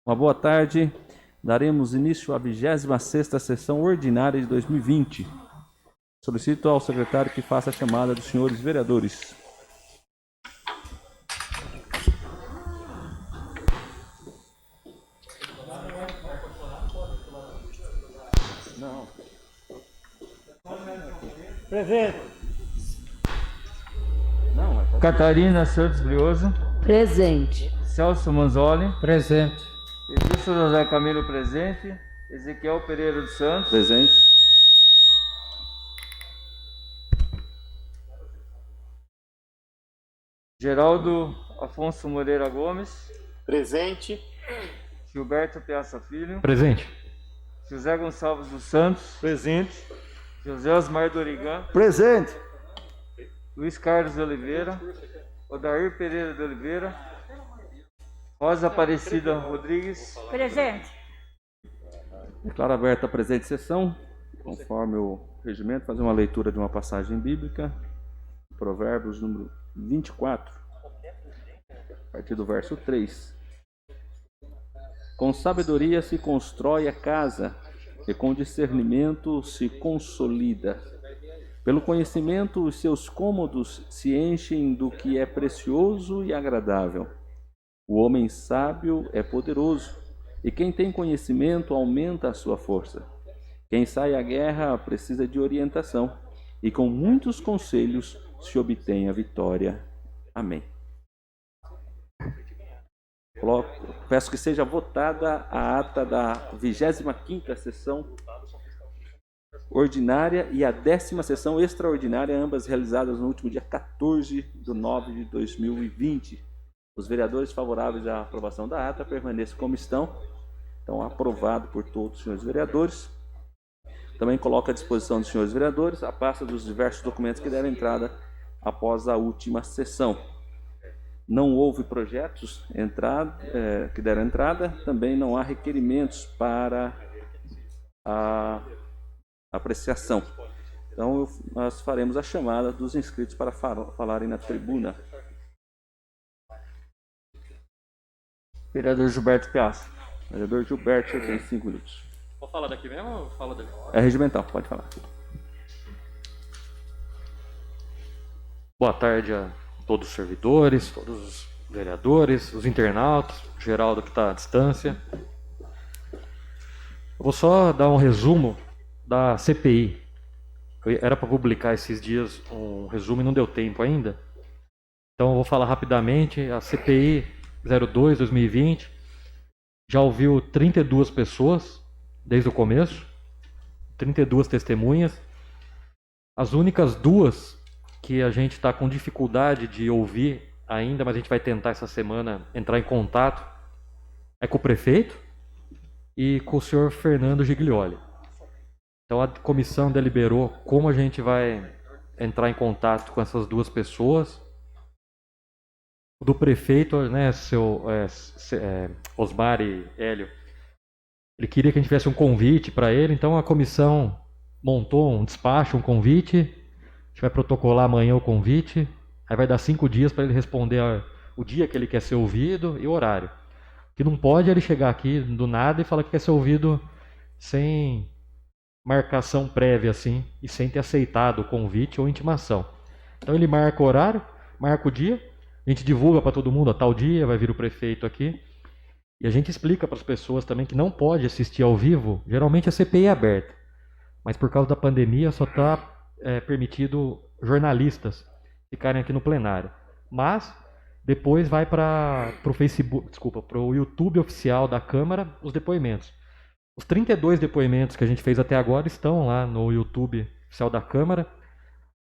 Uma boa tarde. Daremos início à 26ª sessão ordinária de 2020. Solicito ao secretário que faça a chamada dos senhores vereadores. Não. Presente. Não, Catarina Santos Brioso. Presente. Celso Manzoli. Presente. Edilson José Camilo presente. Ezequiel Pereira dos Santos. Presente. Geraldo Afonso Moreira Gomes. Presente. Gilberto Piazza Filho. Presente. José Gonçalves dos Santos. Presente. José Osmar Dorigan. Presente. Luiz Carlos de Oliveira. Odair Pereira de Oliveira. Rosa Aparecida Rodrigues. Presente. Declaro aberta a presente sessão. Conforme o regimento, fazer uma leitura de uma passagem bíblica. Provérbios número 24, a partir do verso 3. Com sabedoria se constrói a casa, e com discernimento se consolida. Pelo conhecimento, os seus cômodos se enchem do que é precioso e agradável. O homem sábio é poderoso, e quem tem conhecimento aumenta a sua força. Quem sai à guerra precisa de orientação, e com muitos conselhos se obtém a vitória. Amém. Peço que seja votada a ata da 25ª sessão ordinária e a 10ª sessão extraordinária, ambas realizadas no último dia 14 de 9 de 2020. Os vereadores favoráveis à aprovação da ata permaneçam como estão. Então, aprovado por todos os senhores vereadores. Também coloco à disposição dos senhores vereadores a pasta dos diversos documentos que deram entrada após a última sessão. Não houve projetos que deram entrada, também não há requerimentos para a apreciação. Então, nós faremos a chamada dos inscritos para falarem na tribuna. Vereador Gilberto Piazza. Vereador Gilberto, você tem 5 minutos. Vou falar daqui mesmo ou falo daqui? É regimental, pode falar. Boa tarde a todos os servidores, todos os vereadores, os internautas, o Geraldo que está à distância. Eu vou só dar um resumo da CPI. Era para publicar esses dias um resumo e não deu tempo ainda. Então eu vou falar rapidamente. A CPI 02/2020 já ouviu 32 pessoas desde o começo, 32 testemunhas. As únicas duas que a gente está com dificuldade de ouvir ainda, mas a gente vai tentar essa semana entrar em contato, é com o prefeito e com o senhor Fernando Giglioli. Então a comissão deliberou como a gente vai entrar em contato com essas duas pessoas. O do prefeito, né, Osmar e Hélio, ele queria que a gente tivesse um convite para ele, então a comissão montou um despacho, um convite. A gente vai protocolar amanhã o convite, aí vai dar 5 dias para ele responder o dia que ele quer ser ouvido e o horário. O que não pode é ele chegar aqui do nada e falar que quer ser ouvido sem marcação prévia assim e sem ter aceitado o convite ou intimação. Então ele marca o horário, marca o dia, a gente divulga para todo mundo, a tal dia vai vir o prefeito aqui. E a gente explica para as pessoas também que não pode assistir ao vivo. Geralmente a CPI é aberta, mas por causa da pandemia só está permitido jornalistas ficarem aqui no plenário. Mas depois vai para o Facebook, para o YouTube oficial da Câmara os depoimentos. Os 32 depoimentos que a gente fez até agora estão lá no YouTube oficial da Câmara.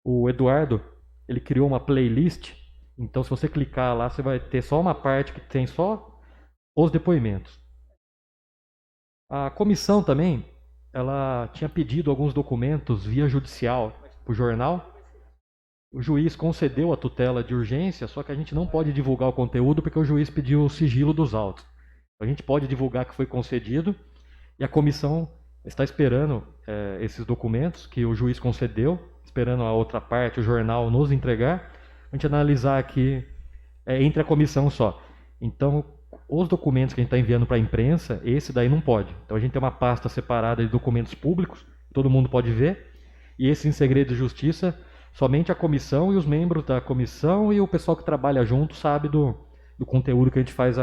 O Eduardo, ele criou uma playlist, então se você clicar lá você vai ter só uma parte que tem só os depoimentos. A comissão também, ela tinha pedido alguns documentos via judicial para o jornal. O juiz concedeu a tutela de urgência, só que a gente não pode divulgar o conteúdo porque o juiz pediu o sigilo dos autos. A gente pode divulgar que foi concedido e a comissão está esperando esses documentos que o juiz concedeu, esperando a outra parte, o jornal, nos entregar, a gente analisar aqui entre a comissão só. Então, os documentos que a gente está enviando para a imprensa, esse daí não pode. Então a gente tem uma pasta separada de documentos públicos, todo mundo pode ver, e esse em segredo de justiça, somente a comissão e os membros da comissão e o pessoal que trabalha junto sabe do conteúdo que a gente faz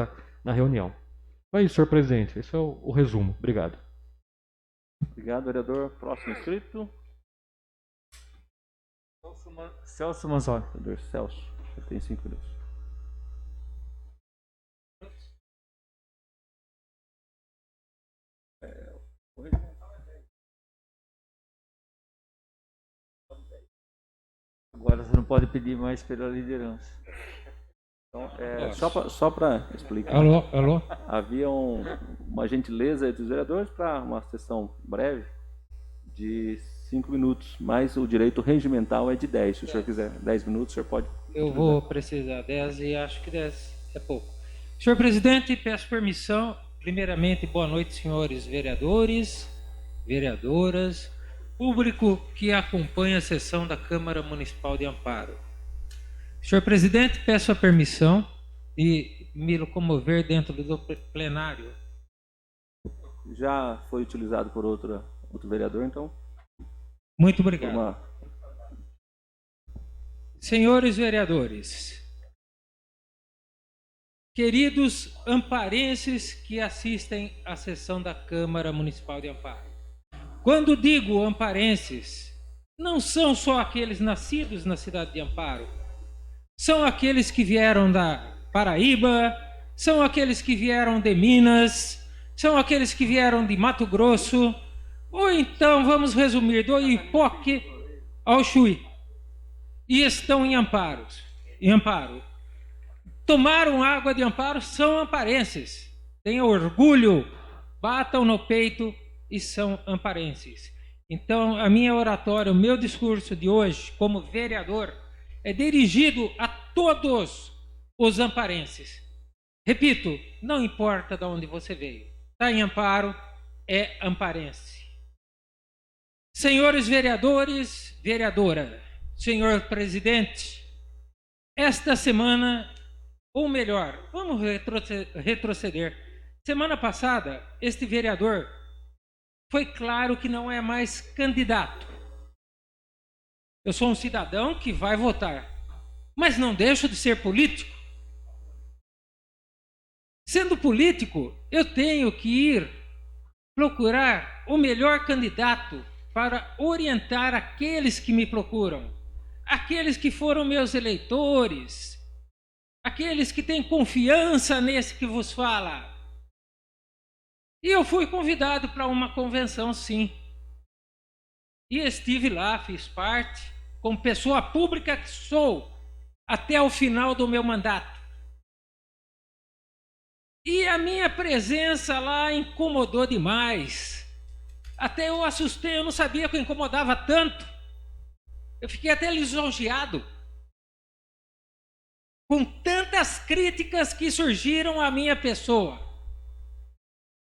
na reunião. Então é isso, senhor presidente. Esse é o resumo. Obrigado. Obrigado, vereador. Próximo inscrito. Celso Manzoni. Vereador Celso. Você tem 5 minutos. Agora você não pode pedir mais pela liderança. Então, só para explicar. Alô? Havia uma gentileza dos vereadores para uma sessão breve de 5 minutos, mas o direito regimental é de 10. Se o senhor quiser 10 minutos, o senhor pode. Eu vou precisar 10 e acho que 10 é pouco. Senhor presidente, peço permissão. Primeiramente, boa noite, senhores vereadores, vereadoras, público que acompanha a sessão da Câmara Municipal de Amparo. Senhor presidente, peço a permissão de me locomover dentro do plenário. Já foi utilizado por outro vereador, então. Muito obrigado. Senhores vereadores, queridos amparenses que assistem à sessão da Câmara Municipal de Amparo. Quando digo amparenses, não são só aqueles nascidos na cidade de Amparo. São aqueles que vieram da Paraíba, são aqueles que vieram de Minas, são aqueles que vieram de Mato Grosso, ou então, vamos resumir, do Ipoque ao Chuí, e estão em Amparo. Tomaram água de Amparo, são amparenses. Tenham orgulho, batam no peito e são amparenses. Então, a minha oratória, o meu discurso de hoje, como vereador, é dirigido a todos os amparenses. Repito, não importa de onde você veio. Está em Amparo, é amparense. Senhores vereadores, vereadora, senhor presidente, esta semana, ou melhor, vamos retroceder. Semana passada, este vereador foi claro que não é mais candidato. Eu sou um cidadão que vai votar, mas não deixo de ser político. Sendo político, eu tenho que ir procurar o melhor candidato para orientar aqueles que me procuram, aqueles que foram meus eleitores, aqueles que têm confiança nesse que vos fala. E eu fui convidado para uma convenção, sim. E estive lá, fiz parte, como pessoa pública que sou, até o final do meu mandato. E a minha presença lá incomodou demais. Até eu assustei, eu não sabia que eu incomodava tanto. Eu fiquei até lisonjeado com tantas críticas que surgiram à minha pessoa.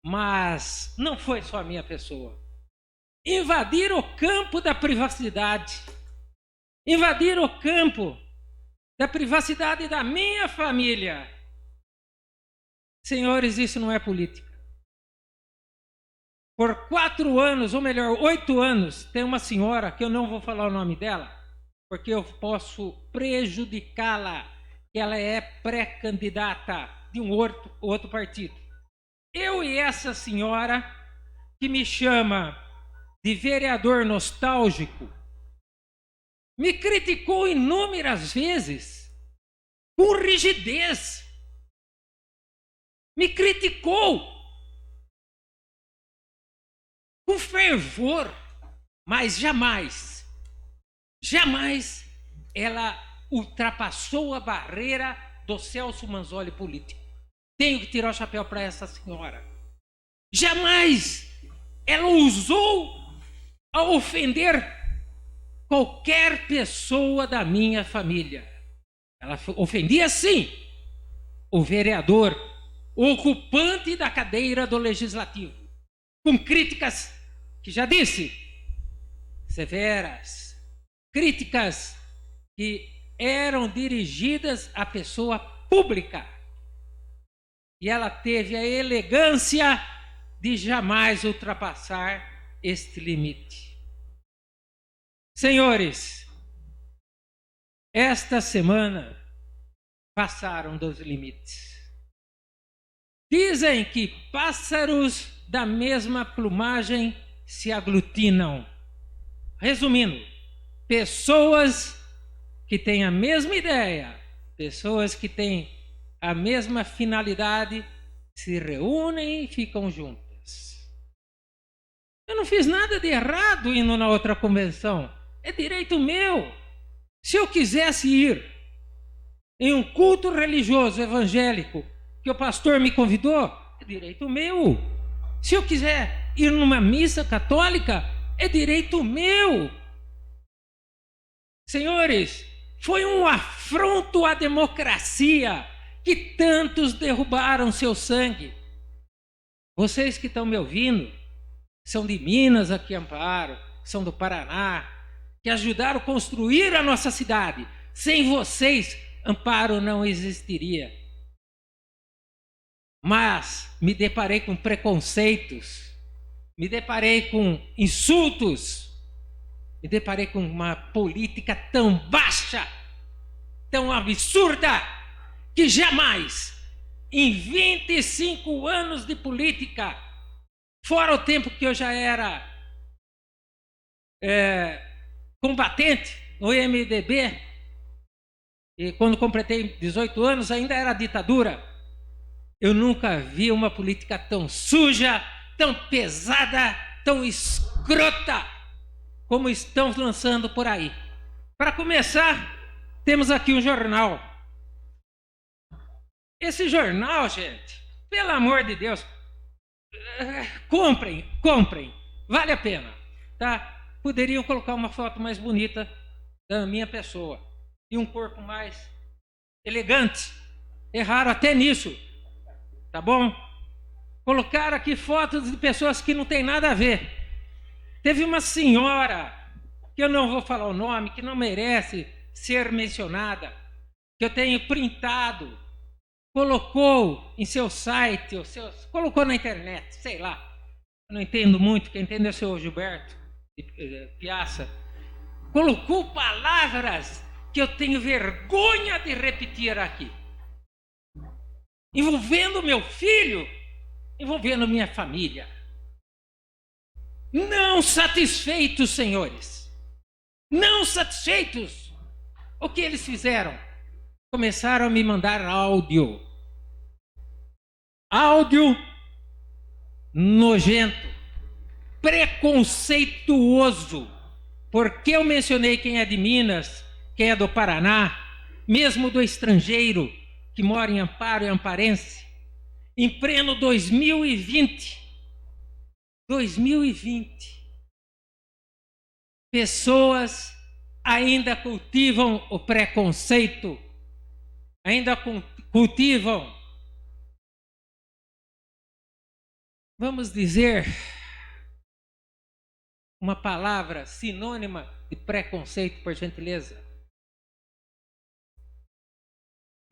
Mas não foi só a minha pessoa. Invadir o campo da privacidade. Invadir o campo da privacidade da minha família. Senhores, isso não é política. Por 4 anos, ou melhor, 8 anos, tem uma senhora, que eu não vou falar o nome dela, porque eu posso prejudicá-la, que ela é pré-candidata de um outro partido. Eu e essa senhora, que me chama de vereador nostálgico, me criticou inúmeras vezes, com rigidez. Me criticou com fervor, mas jamais ela ultrapassou a barreira do Celso Manzoni político. Tenho que tirar o chapéu para essa senhora. Jamais ela ousou a ofender qualquer pessoa da minha família. Ela ofendia, sim, o vereador, o ocupante da cadeira do Legislativo, com críticas, que já disse, severas, críticas que eram dirigidas à pessoa pública. E ela teve a elegância de jamais ultrapassar este limite. Senhores, esta semana passaram dos limites. Dizem que pássaros da mesma plumagem se aglutinam. Resumindo, pessoas que têm a mesma ideia, pessoas que têm a mesma finalidade, se reúnem e ficam juntas. Eu não fiz nada de errado indo na outra convenção. É direito meu. Se eu quisesse ir em um culto religioso evangélico que o pastor me convidou, é direito meu. Se eu quiser ir numa missa católica, é direito meu. Senhores, foi um afronto à democracia que tantos derrubaram seu sangue. Vocês que estão me ouvindo, são de Minas, aqui Amparo, são do Paraná, que ajudaram a construir a nossa cidade. Sem vocês, Amparo não existiria. Mas me deparei com preconceitos, me deparei com insultos, me deparei com uma política tão baixa, tão absurda, que jamais, em 25 anos de política, fora o tempo que eu já era combatente no MDB, e quando completei 18 anos ainda era ditadura, eu nunca vi uma política tão suja, tão pesada, tão escrota, como estão lançando por aí. Para começar, temos aqui um jornal. Esse jornal, gente, pelo amor de Deus, comprem, vale a pena, tá? Poderiam colocar uma foto mais bonita da minha pessoa e um corpo mais elegante. Erraram até nisso, tá bom? Colocaram aqui fotos de pessoas que não tem nada a ver. Teve uma senhora, que eu não vou falar o nome, que não merece ser mencionada, que eu tenho printado, colocou em seu site, colocou na internet, sei lá. Eu não entendo muito, quem entende é o seu Gilberto Piazza. Colocou palavras que eu tenho vergonha de repetir aqui, envolvendo meu filho, envolvendo minha família. Não satisfeitos, senhores, não satisfeitos, o que eles fizeram? Começaram a me mandar áudio nojento, preconceituoso, porque eu mencionei quem é de Minas, quem é do Paraná, mesmo do estrangeiro que mora em Amparo e amparense, em pleno 2020, pessoas ainda cultivam o preconceito, ainda cultivam, vamos dizer, uma palavra sinônima de preconceito, por gentileza.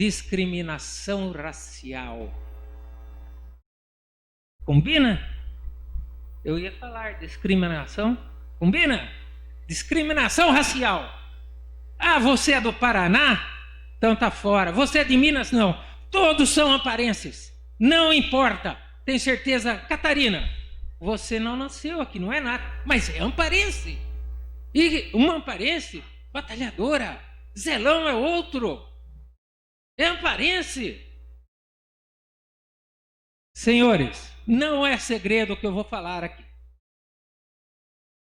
Discriminação racial. Combina? Eu ia falar discriminação. Combina? Discriminação racial. Ah, você é do Paraná? Então tá fora. Você é de Minas? Não. Todos são amparenses. Não importa. Tenho certeza. Catarina, você não nasceu aqui, não é nada. Mas é amparense. E uma amparense, batalhadora. Zelão é outro. É amparense. Senhores, não é segredo o que eu vou falar aqui.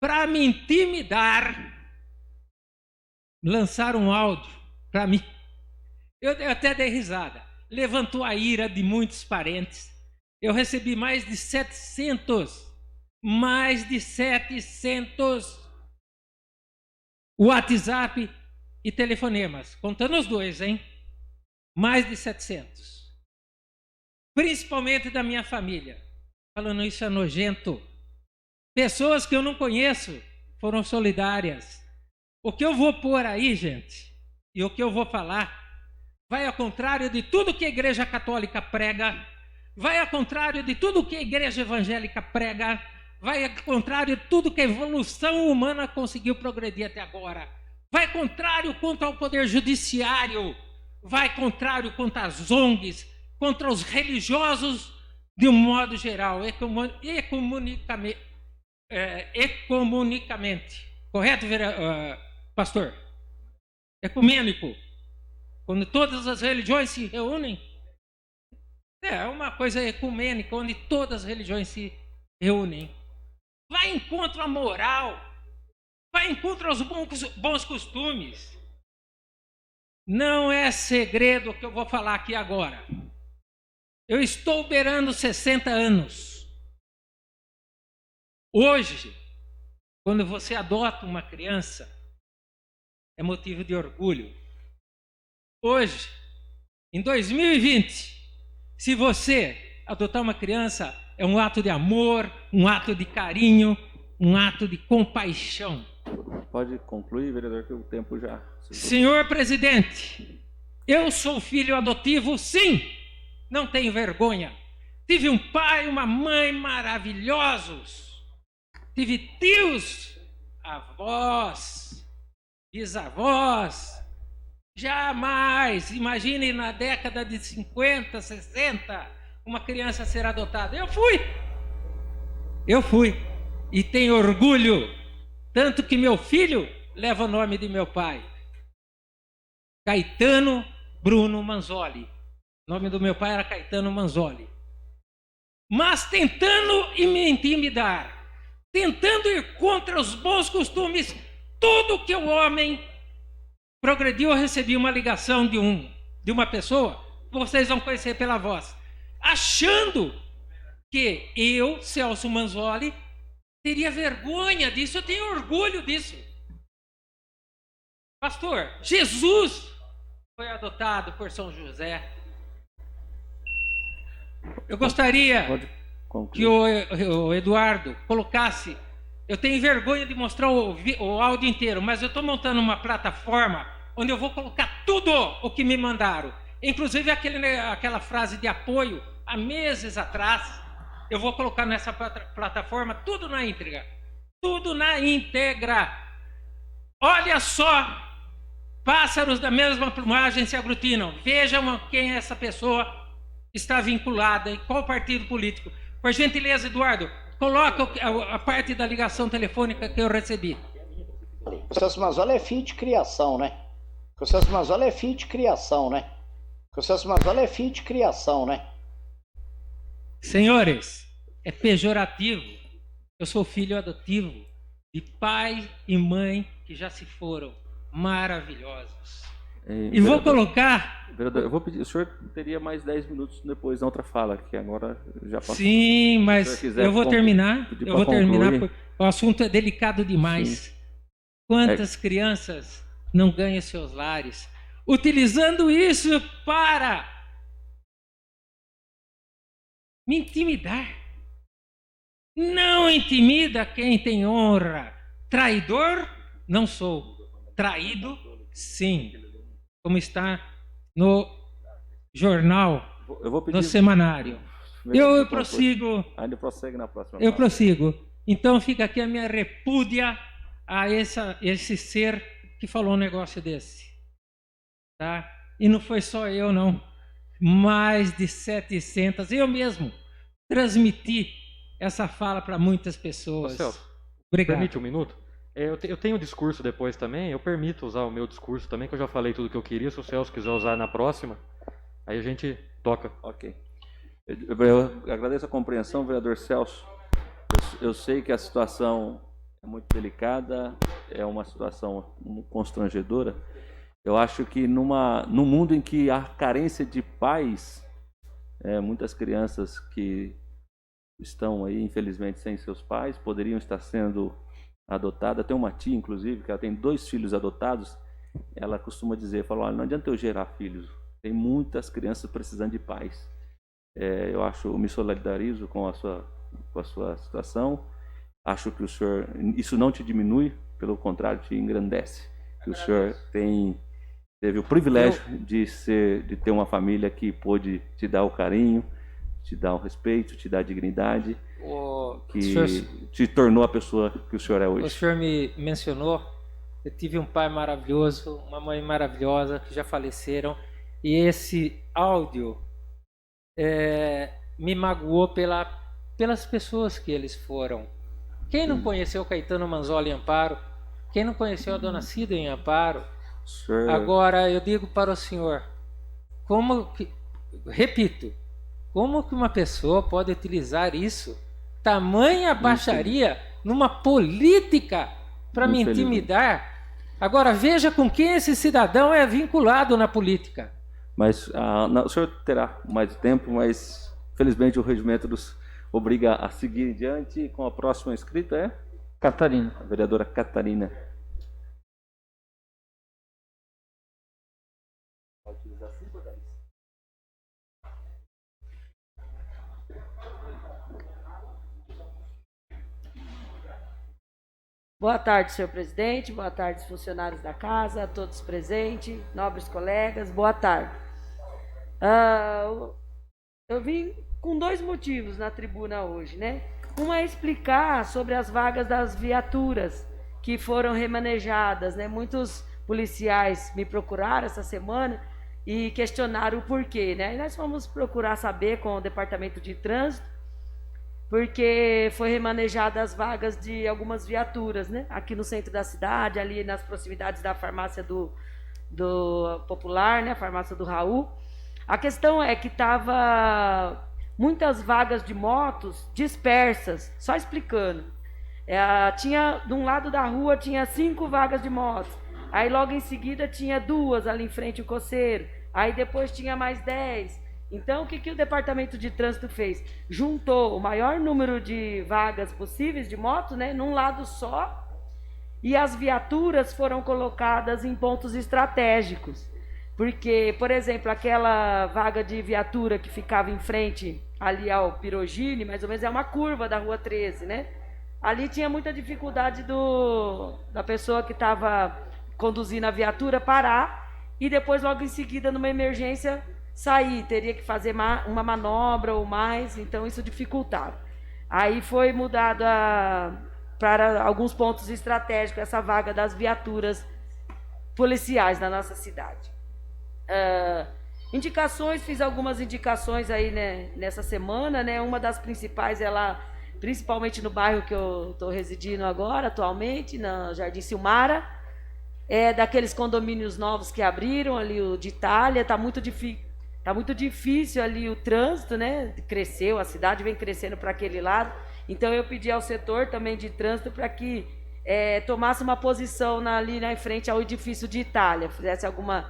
Para me intimidar, lançaram um áudio para mim. Eu até dei risada. Levantou a ira de muitos parentes. Eu recebi mais de 700 WhatsApp e telefonemas. Contando os dois, hein? Mais de 700. Principalmente da minha família. Falando isso é nojento. Pessoas que eu não conheço foram solidárias. O que eu vou pôr aí, gente, e o que eu vou falar, vai ao contrário de tudo que a Igreja Católica prega, vai ao contrário de tudo que a igreja evangélica prega, vai ao contrário de tudo que a evolução humana conseguiu progredir até agora, vai contrário contra o poder judiciário, vai contrário contra as ONGs, contra os religiosos de um modo geral, ecumenicamente. Correto, pastor? Ecumênico. Quando todas as religiões se reúnem. É uma coisa ecumênica, onde todas as religiões se reúnem. Vai em contra a moral. Vai em contra os bons costumes. Não é segredo o que eu vou falar aqui agora. Eu estou beirando 60 anos. Hoje, quando você adota uma criança, é motivo de orgulho. Hoje, em 2020, se você adotar uma criança, é um ato de amor, um ato de carinho, um ato de compaixão. Pode concluir, vereador, que o tempo já... Senhor presidente, eu sou filho adotivo, sim, não tenho vergonha. Tive um pai e uma mãe maravilhosos. Tive tios, avós, bisavós. Jamais, imagine na década de 50, 60, uma criança ser adotada. Eu fui e tenho orgulho, tanto que meu filho leva o nome de meu pai, Caetano Bruno Manzoli. O nome do meu pai era Caetano Manzoli. Mas tentando me intimidar, tentando ir contra os bons costumes, tudo que o homem progrediu, eu recebi uma ligação de uma pessoa, vocês vão conhecer pela voz, achando que eu, Celso Manzoli, teria vergonha disso. Eu tenho orgulho disso. Pastor, Jesus foi adotado por São José. Eu gostaria que o Eduardo colocasse. Eu tenho vergonha de mostrar o áudio inteiro, mas eu estou montando uma plataforma onde eu vou colocar tudo o que me mandaram. Inclusive aquela frase de apoio, há meses atrás, eu vou colocar nessa plataforma tudo na íntegra. Tudo na íntegra. Olha só, pássaros da mesma plumagem se aglutinam. Vejam quem essa pessoa está vinculada e qual partido político. Por gentileza, Eduardo, coloca a parte da ligação telefônica que eu recebi. O Celso Manzoli é filho de criação, né? O Celso Manzoli é filho de criação, né? O Celso Manzoli é filho de criação, né? Senhores, é pejorativo. Eu sou filho adotivo de pai e mãe que já se foram, maravilhosos. E vou colocar... Vereador, eu vou pedir, o senhor teria mais 10 minutos depois na outra fala, que agora já passou. Sim, mas eu vou terminar. Eu vou terminar, porque o assunto é delicado demais. Sim. Quantas crianças não ganham seus lares, utilizando isso para me intimidar. Não intimida quem tem honra. Traidor, não sou. Traído, sim. Como está no jornal, no semanário. Eu prossigo. Ainda prossegue na próxima. Eu prossigo. Então fica aqui a minha repúdia a esse ser que falou um negócio desse. Tá? E não foi só eu, não. Mais de 700. Eu mesmo transmiti essa fala para muitas pessoas. Celso, obrigado. Permite um minuto? Eu tenho discurso depois também, eu permito usar o meu discurso também, que eu já falei tudo que eu queria. Se o Celso quiser usar na próxima, aí a gente toca. Ok. Eu agradeço a compreensão, vereador Celso. Eu sei que a situação é muito delicada, é uma situação constrangedora. Eu acho que num mundo em que há carência de pais, muitas crianças que estão aí, infelizmente, sem seus pais, poderiam estar sendo adotadas. Tem uma tia, inclusive, que ela tem 2 filhos adotados. Ela costuma dizer, olha, não adianta eu gerar filhos, tem muitas crianças precisando de pais. Eu me solidarizo com a sua situação. Acho que o senhor, isso não te diminui, pelo contrário, te engrandece. Que o senhor teve o privilégio de ter uma família que pôde te dar o carinho, te dá um respeito, te dá dignidade, que senhor, te tornou a pessoa que o senhor é o hoje. senhor me mencionou, eu tive um pai maravilhoso, uma mãe maravilhosa que já faleceram, e esse áudio me magoou pelas pessoas que eles foram. Quem não conheceu Caetano Manzola em Amparo? Quem não conheceu a Dona Cida em Amparo? Senhor... Agora eu digo para o senhor, repito, como que uma pessoa pode utilizar isso, tamanha baixaria, numa política para me intimidar? Agora veja com quem esse cidadão é vinculado na política. Mas o senhor terá mais tempo, mas felizmente o regimento nos obriga a seguir adiante com a próxima inscrita, Catarina. A vereadora Catarina. Boa tarde, senhor presidente, boa tarde, funcionários da casa, todos presentes, nobres colegas, boa tarde. Eu vim com 2 motivos na tribuna hoje, né? Um é explicar sobre as vagas das viaturas que foram remanejadas, né? Muitos policiais me procuraram essa semana e questionaram o porquê, né? E nós fomos procurar saber com o Departamento de Trânsito, porque foi remanejada as vagas de algumas viaturas, né? Aqui no centro da cidade, ali nas proximidades da farmácia do Popular, né? A farmácia do Raul. A questão é que estava muitas vagas de motos dispersas, só explicando. Tinha, de um lado da rua, tinha 5 vagas de motos. Aí logo em seguida tinha 2 ali em frente ao Coceiro. Aí depois tinha mais 10. Então, o que o Departamento de Trânsito fez? Juntou o maior número de vagas possíveis de moto, né, num lado só, e as viaturas foram colocadas em pontos estratégicos. Porque, por exemplo, aquela vaga de viatura que ficava em frente ali ao Pirogine, mais ou menos é uma curva da Rua 13, né? Ali tinha muita dificuldade da pessoa que estava conduzindo a viatura parar e depois, logo em seguida, numa emergência, sair, teria que fazer uma manobra ou mais, então isso dificultava. Aí foi mudado para alguns pontos estratégicos essa vaga das viaturas policiais na nossa cidade. Indicações, fiz algumas indicações aí, né, nessa semana, né? Uma das principais é lá, principalmente no bairro que eu estou residindo agora, atualmente, na Jardim Silmara, daqueles condomínios novos que abriram ali, o de Itália, está muito difícil ali o trânsito, né? Cresceu, a cidade vem crescendo para aquele lado. Então eu pedi ao setor também de trânsito para que tomasse uma posição ali na frente ao edifício de Itália, fizesse alguma,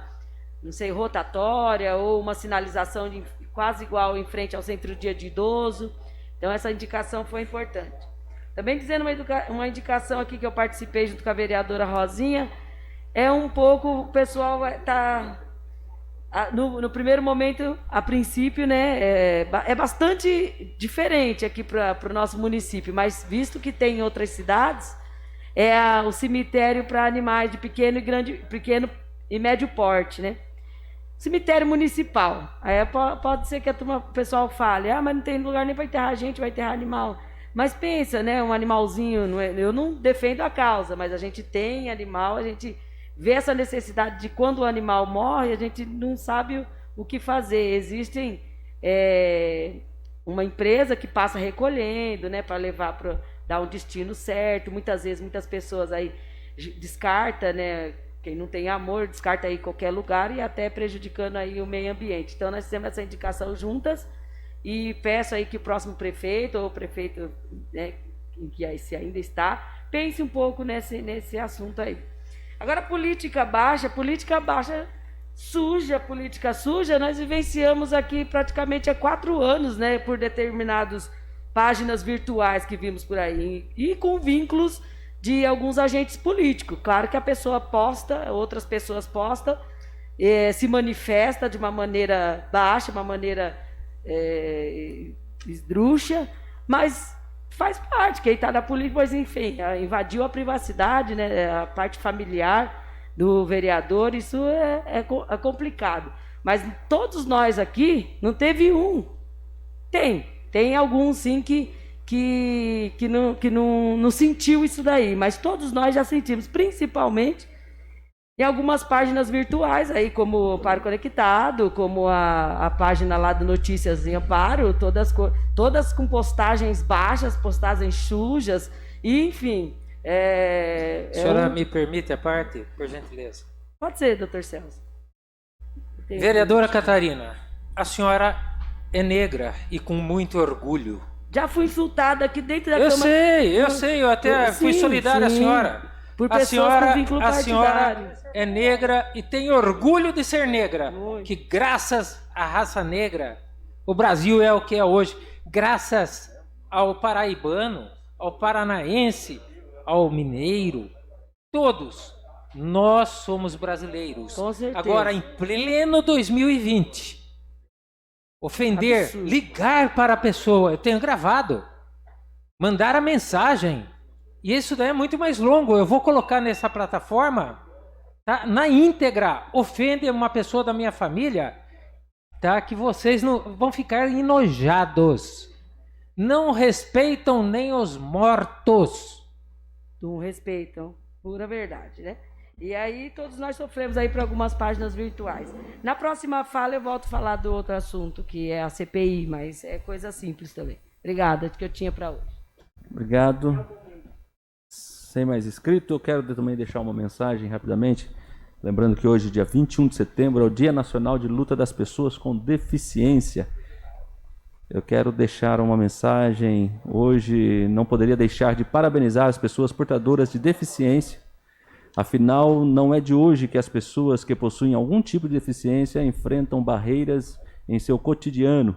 não sei, rotatória ou uma sinalização quase igual em frente ao Centro Dia de Idoso. Então essa indicação foi importante. Também dizendo uma indicação aqui que eu participei junto com a vereadora Rosinha, um pouco, o pessoal está... No primeiro momento, a princípio, né, é bastante diferente aqui para o nosso município, mas visto que tem em outras cidades, o cemitério para animais de pequeno e médio porte, né? Cemitério municipal. Aí pode ser que o pessoal fale, mas não tem lugar nem para enterrar gente, vai enterrar animal. Mas pensa, né, um animalzinho, eu não defendo a causa, mas a gente tem animal, a gente vê essa necessidade de quando o animal morre, a gente não sabe o que fazer. Existem uma empresa que passa recolhendo, né, para levar para dar um destino certo. Muitas vezes, muitas pessoas aí descarta, né, quem não tem amor, descarta aí em qualquer lugar e até prejudicando aí o meio ambiente. Então nós temos essa indicação juntas e peço aí que o próximo prefeito ou prefeito, né, que aí se ainda está, pense um pouco nesse assunto aí. Agora, política baixa suja, política suja, nós vivenciamos aqui praticamente há 4 anos, né, por determinadas páginas virtuais que vimos por aí, e com vínculos de alguns agentes políticos. Claro que a pessoa posta, outras pessoas postam, se manifesta de uma maneira baixa, uma maneira esdrúxula, mas faz parte, quem está na política, mas enfim, invadiu a privacidade, né, a parte familiar do vereador, isso é complicado. Mas todos nós aqui, não teve um Tem alguns sim que não sentiu isso daí, mas todos nós já sentimos, principalmente em algumas páginas virtuais aí, como o Amparo Conectado, como a página lá do Notícias em Amparo, todas com postagens baixas, postagens sujas, e, enfim. A senhora me permite a parte, por gentileza? Pode ser, doutor Celso. Vereadora Catarina, a senhora é negra e com muito orgulho. Já fui insultada aqui dentro da Eu Câmara. sei, eu até fui solidário à senhora. Por A pessoas senhora, com vínculo a senhora partidário. é negra e tem orgulho de ser negra. Muito. Que graças à raça negra, o Brasil é o que é hoje. Graças ao paraibano, ao paranaense, ao mineiro, todos, nós somos brasileiros. Com certeza. Agora, em pleno 2020, ofender, Absurdo. ligar para a pessoa, eu tenho gravado, mandar a mensagem, e isso daí é muito mais longo, eu vou colocar nessa plataforma, tá? Na íntegra, ofende uma pessoa da minha família, tá? Que vocês não vão ficar enojados, não respeitam nem os mortos. Não respeitam, pura verdade, né? E aí todos nós sofremos aí por algumas páginas virtuais. Na próxima fala eu volto a falar do outro assunto, que é a CPI, mas é coisa simples também. Obrigada, que eu tinha para hoje. Obrigado. Sem mais inscrito, eu quero também deixar uma mensagem rapidamente. Lembrando que hoje, dia 21 de setembro, é o Dia Nacional de Luta das Pessoas com Deficiência. Eu quero deixar uma mensagem. Hoje não poderia deixar de parabenizar as pessoas portadoras de deficiência. Afinal, não é de hoje que as pessoas que possuem algum tipo de deficiência enfrentam barreiras em seu cotidiano.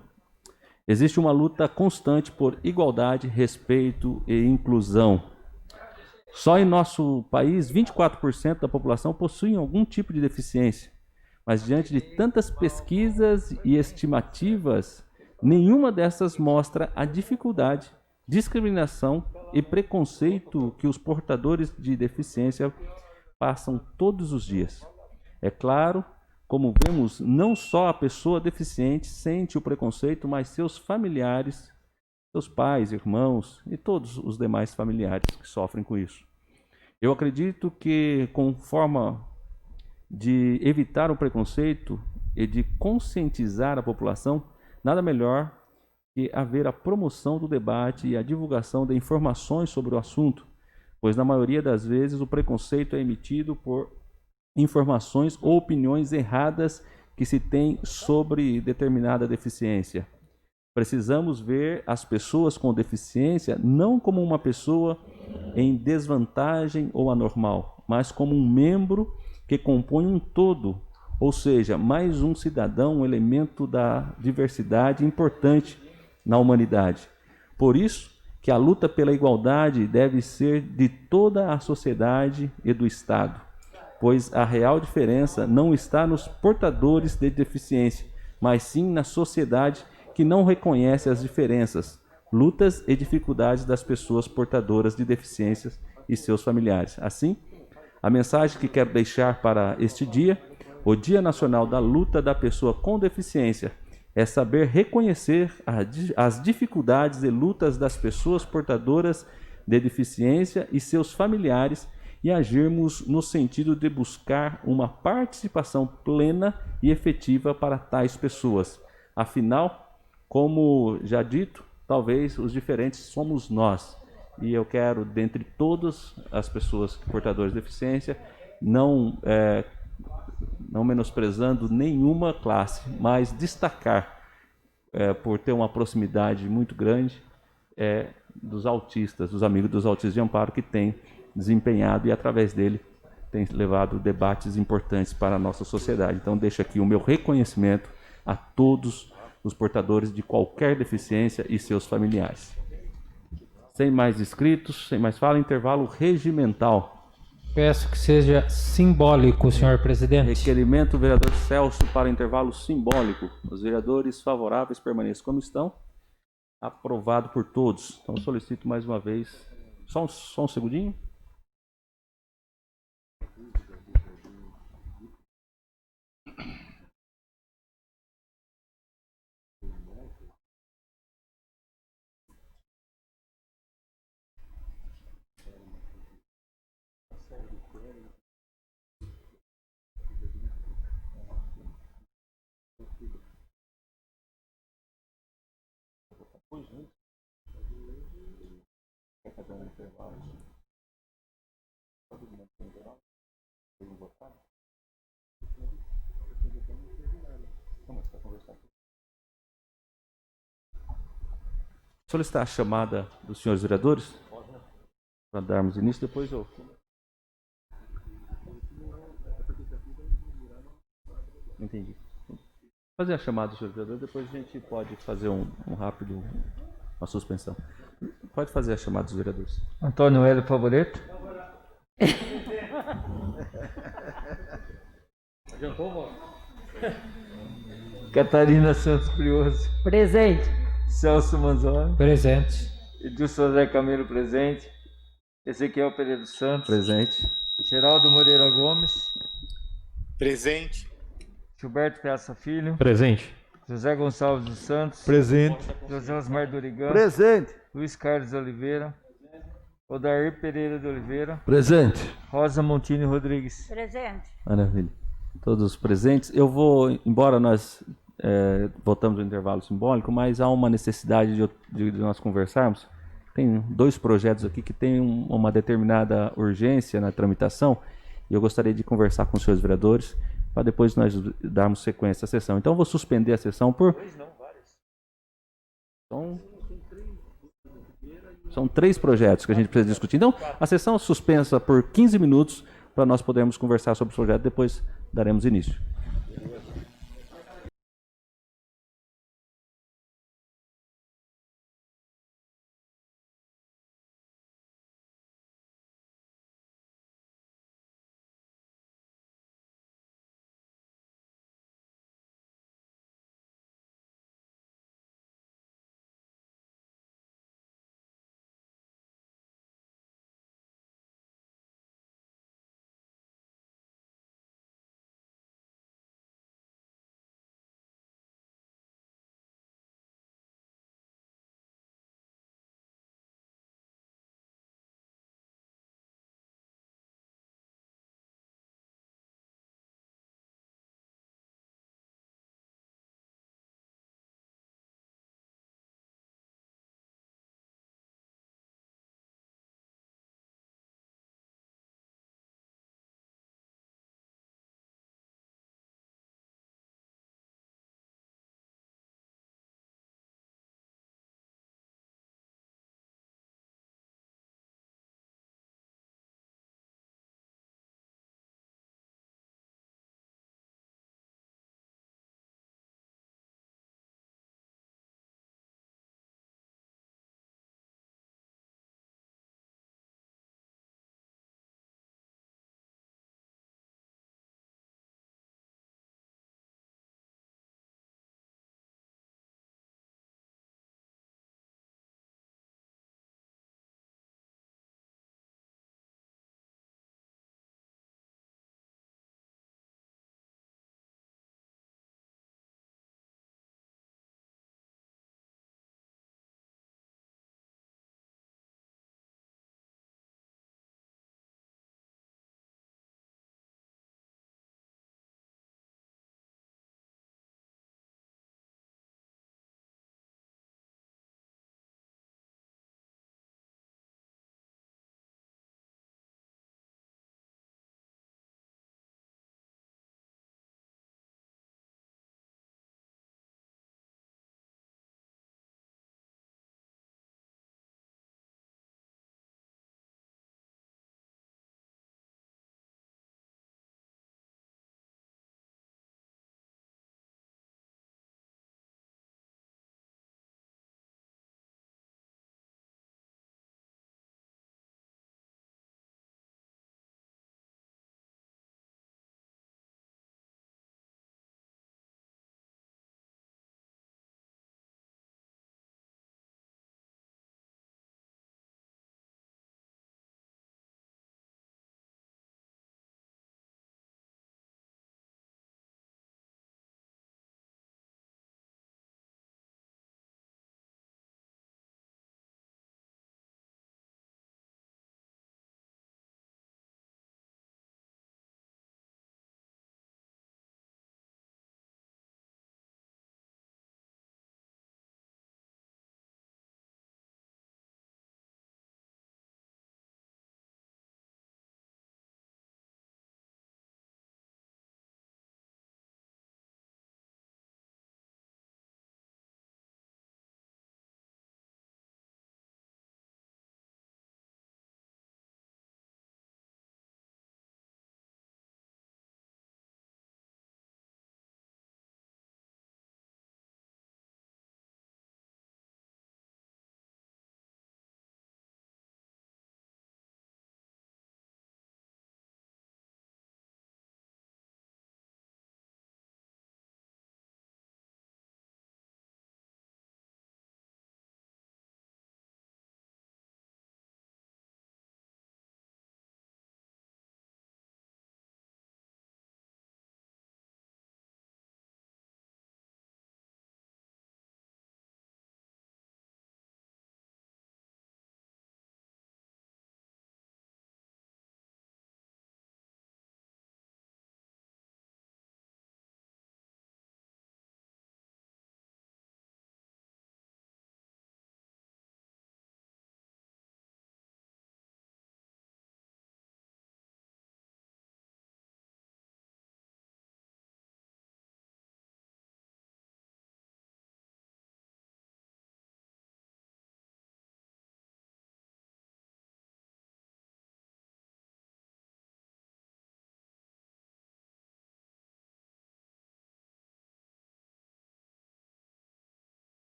Existe uma luta constante por igualdade, respeito e inclusão. Só em nosso país, 24% da população possui algum tipo de deficiência. Mas diante de tantas pesquisas e estimativas, nenhuma dessas mostra a dificuldade, discriminação e preconceito que os portadores de deficiência passam todos os dias. É claro, como vemos, não só a pessoa deficiente sente o preconceito, mas seus familiares, seus pais, irmãos e todos os demais familiares que sofrem com isso. Eu acredito que, com forma de evitar o preconceito e de conscientizar a população, nada melhor que haver a promoção do debate e a divulgação de informações sobre o assunto, pois na maioria das vezes o preconceito é emitido por informações ou opiniões erradas que se tem sobre determinada deficiência. Precisamos ver as pessoas com deficiência não como uma pessoa em desvantagem ou anormal, mas como um membro que compõe um todo, ou seja, mais um cidadão, um elemento da diversidade importante na humanidade. Por isso que a luta pela igualdade deve ser de toda a sociedade e do Estado, pois a real diferença não está nos portadores de deficiência, mas sim na sociedade que não reconhece as diferenças, lutas e dificuldades das pessoas portadoras de deficiências e seus familiares. Assim, a mensagem que quero deixar para este dia, o Dia Nacional da Luta da Pessoa com Deficiência, é saber reconhecer as dificuldades e lutas das pessoas portadoras de deficiência e seus familiares e agirmos no sentido de buscar uma participação plena e efetiva para tais pessoas. Afinal, como já dito, talvez os diferentes somos nós. E eu quero, dentre todas as pessoas portadoras de deficiência, não menosprezando nenhuma classe, mas destacar, por ter uma proximidade muito grande, dos autistas, dos amigos dos autistas de Amparo, que têm desempenhado e, através dele, tem levado debates importantes para a nossa sociedade. Então, deixo aqui o meu reconhecimento a todos os portadores de qualquer deficiência e seus familiares. Sem mais inscritos, sem mais fala, intervalo regimental. Peço que seja simbólico, senhor presidente. Requerimento do vereador Celso para intervalo simbólico. Os vereadores favoráveis permaneçam como estão. Aprovado por todos. Então solicito mais uma vez. Só um segundinho. Solicitar a chamada dos senhores vereadores para darmos início, depois eu. Entendi. Fazer a chamada dos senhores vereadores, depois a gente pode fazer um rápido, uma suspensão. Pode fazer a chamada dos vereadores. Antônio Hélio Favoreto. Catarina Santos Prioso. Presente. Celso Manzoni. Presente. Edilson José Camilo presente. Ezequiel Pereira dos Santos. Presente. Geraldo Moreira Gomes. Presente. Gilberto Piazza Filho. Presente. José Gonçalves dos Santos. Presente. José Osmar Dorigan. Presente. Luiz Carlos Oliveira. Odair Pereira de Oliveira. Presente. Rosa Montini Rodrigues. Presente. Maravilha. Todos presentes. Eu vou, embora nós voltamos ao intervalo simbólico, mas há uma necessidade de nós conversarmos. Tem 2 projetos aqui que têm uma determinada urgência na tramitação e eu gostaria de conversar com os senhores vereadores para depois nós darmos sequência à sessão. Então eu vou suspender a sessão por... São 3 projetos que a gente precisa discutir. Então, a sessão é suspensa por 15 minutos para nós podermos conversar sobre os projetos, depois daremos início.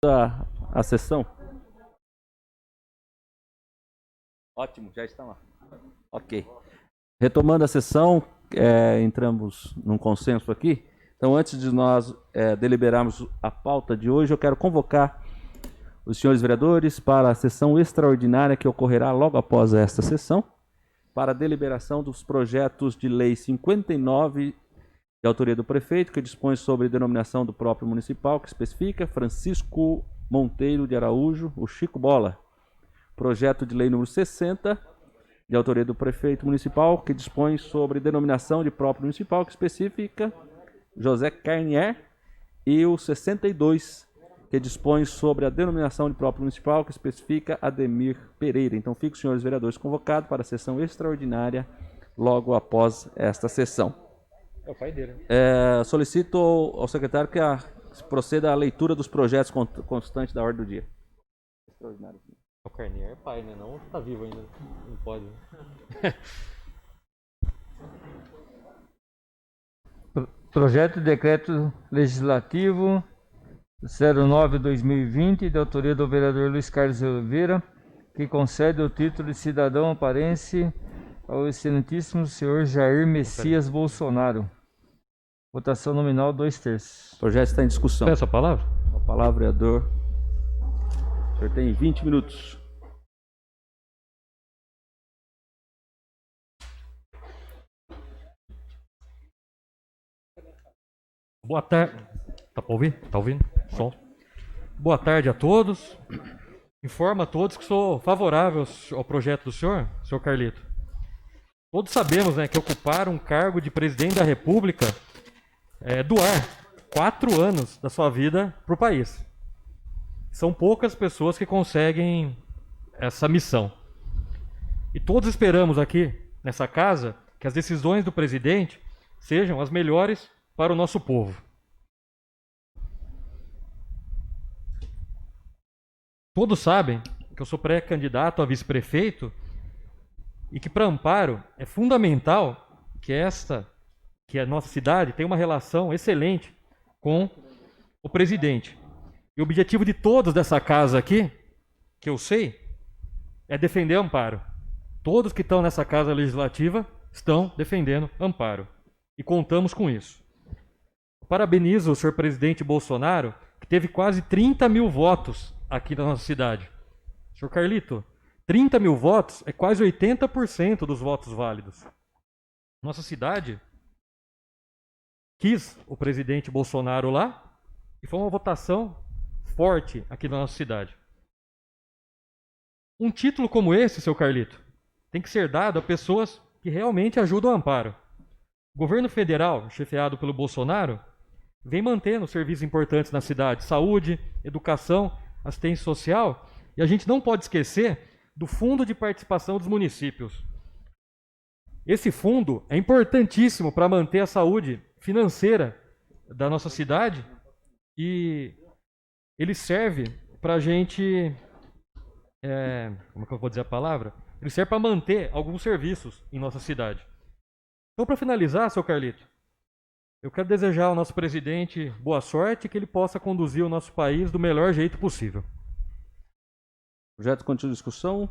A sessão. Ótimo, já está lá. Ok. Retomando a sessão, entramos num consenso aqui. Então, antes de nós deliberarmos a pauta de hoje, eu quero convocar os senhores vereadores para a sessão extraordinária que ocorrerá logo após esta sessão, para a deliberação dos projetos de lei 59, de autoria do prefeito, que dispõe sobre denominação do próprio municipal, que especifica Francisco Monteiro de Araújo, o Chico Bola. Projeto de lei número 60, de autoria do prefeito municipal, que dispõe sobre denominação de próprio municipal, que especifica José Carnier, e o 62, que dispõe sobre a denominação de próprio municipal, que especifica Ademir Pereira. Então, fiquem os senhores vereadores convocados para a sessão extraordinária logo após esta sessão. É o pai dele. Solicito ao secretário que proceda à leitura dos projetos constantes da ordem do dia. Extraordinário. O Carnier é pai, né? Não tá vivo ainda. Não pode. Projeto de decreto legislativo 09/2020, de autoria do vereador Luiz Carlos Oliveira, que concede o título de cidadão aparense ao excelentíssimo senhor Jair Messias Bolsonaro. Votação nominal 2/3. O projeto está em discussão. Peço a palavra? A palavra, vereador. O senhor tem 20 minutos. Boa tarde. Tá para ouvir? Tá ouvindo? Som. Boa tarde a todos. Informo a todos que sou favorável ao projeto do senhor Carlito. Todos sabemos, né, que ocupar um cargo de presidente da República é doar 4 anos da sua vida para o país. São poucas pessoas que conseguem essa missão. E todos esperamos aqui, nessa casa, que as decisões do presidente sejam as melhores para o nosso povo. Todos sabem que eu sou pré-candidato a vice-prefeito e que para Amparo é fundamental que a nossa cidade tenha uma relação excelente com o presidente. E o objetivo de todos dessa casa aqui, que eu sei, é defender Amparo. Todos que estão nessa casa legislativa estão defendendo Amparo. E contamos com isso. Parabenizo o senhor presidente Bolsonaro, que teve quase 30 mil votos aqui na nossa cidade. Senhor Carlito, 30 mil votos é quase 80% dos votos válidos. Nossa cidade quis o presidente Bolsonaro lá e foi uma votação forte aqui na nossa cidade. Um título como esse, seu Carlito, tem que ser dado a pessoas que realmente ajudam o Amparo. O governo federal, chefiado pelo Bolsonaro, vem mantendo serviços importantes na cidade, saúde, educação, assistência social, e a gente não pode esquecer do Fundo de Participação dos Municípios. Esse fundo é importantíssimo para manter a saúde financeira da nossa cidade e ele serve para a gente, como é que eu vou dizer a palavra? Ele serve para manter alguns serviços em nossa cidade. Então, para finalizar, seu Carlito, eu quero desejar ao nosso presidente boa sorte e que ele possa conduzir o nosso país do melhor jeito possível. Projeto continua em discussão.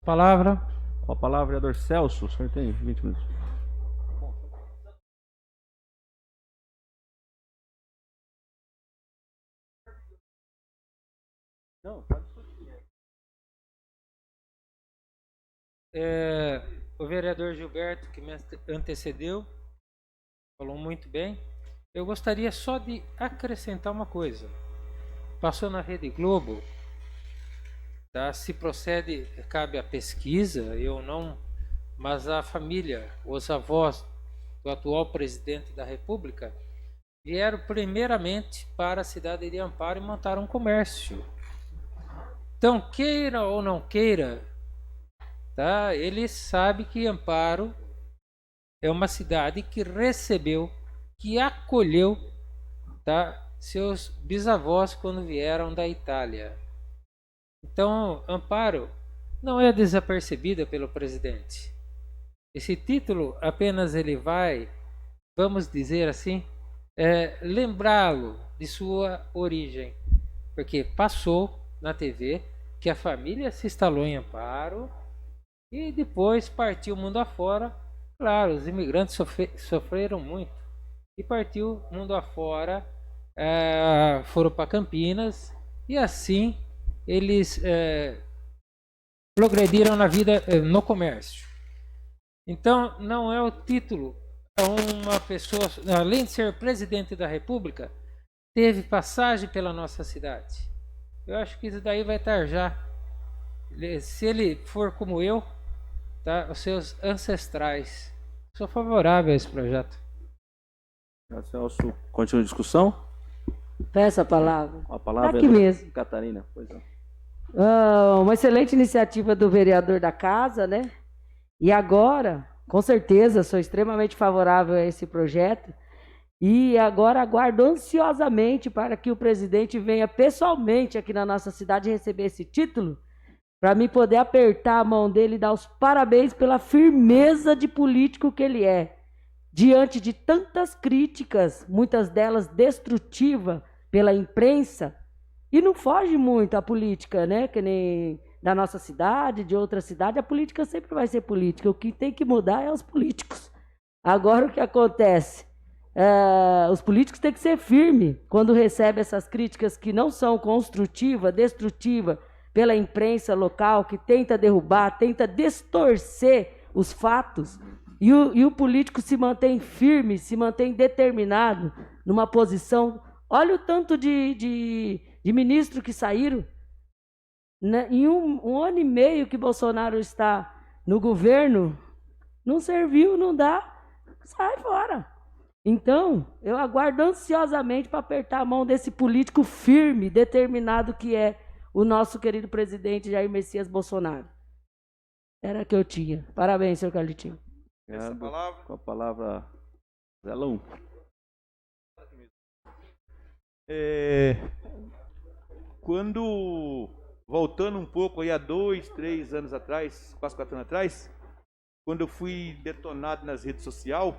Palavra. Com a palavra, vereador Celso. O senhor tem 20 minutos. Não, pode discutir. O vereador Gilberto, que me antecedeu, falou muito bem. Eu gostaria só de acrescentar uma coisa. Passou na Rede Globo, tá? Se procede, cabe a pesquisa, eu não, mas a família, os avós do atual presidente da República vieram primeiramente para a cidade de Amparo e montaram um comércio. Então, queira ou não queira, tá? Ele sabe que Amparo é uma cidade que recebeu, que acolheu, tá, seus bisavós quando vieram da Itália. Então, Amparo não é desapercebida pelo presidente. Esse título apenas ele vai, vamos dizer assim, lembrá-lo de sua origem. porque passou na TV que a família se instalou em Amparo e depois partiu mundo afora. Claro, os imigrantes sofreram muito e partiu mundo afora, foram para Campinas e assim eles progrediram na vida, no comércio. Então, não é o título. Uma pessoa, além de ser presidente da República, teve passagem pela nossa cidade. Eu acho que isso daí vai estar já. Se ele for como eu, tá? Os seus ancestrais. Sou favorável a esse projeto. Celso, continua a discussão? Peço a palavra. A palavra Aqui é mesmo. Catarina. Pois é. Uma excelente iniciativa do vereador da casa, né? E agora, com certeza, sou extremamente favorável a esse projeto. E agora aguardo ansiosamente para que o presidente venha pessoalmente aqui na nossa cidade receber esse título, para mim poder apertar a mão dele e dar os parabéns pela firmeza de político que ele é. Diante de tantas críticas, muitas delas destrutivas pela imprensa, e não foge muito a política, né? Que nem da nossa cidade, de outra cidade, a política sempre vai ser política. O que tem que mudar é os políticos. Agora o que acontece? Os políticos têm que ser firmes quando recebem essas críticas que não são construtivas, destrutivas pela imprensa local, que tenta derrubar, tenta distorcer os fatos. E o político se mantém firme, se mantém determinado numa posição. Olha o tanto de ministros que saíram. Em um ano e meio que Bolsonaro está no governo, não serviu, não dá, sai fora. Então, eu aguardo ansiosamente para apertar a mão desse político firme, determinado que é o nosso querido presidente Jair Messias Bolsonaro. Era que eu tinha. Parabéns, senhor Carlitinho. Essa palavra. Com a palavra, Zelão. Quando, voltando um pouco aí há 2, 3 anos atrás, quase 4 anos atrás, quando eu fui detonado nas redes sociais,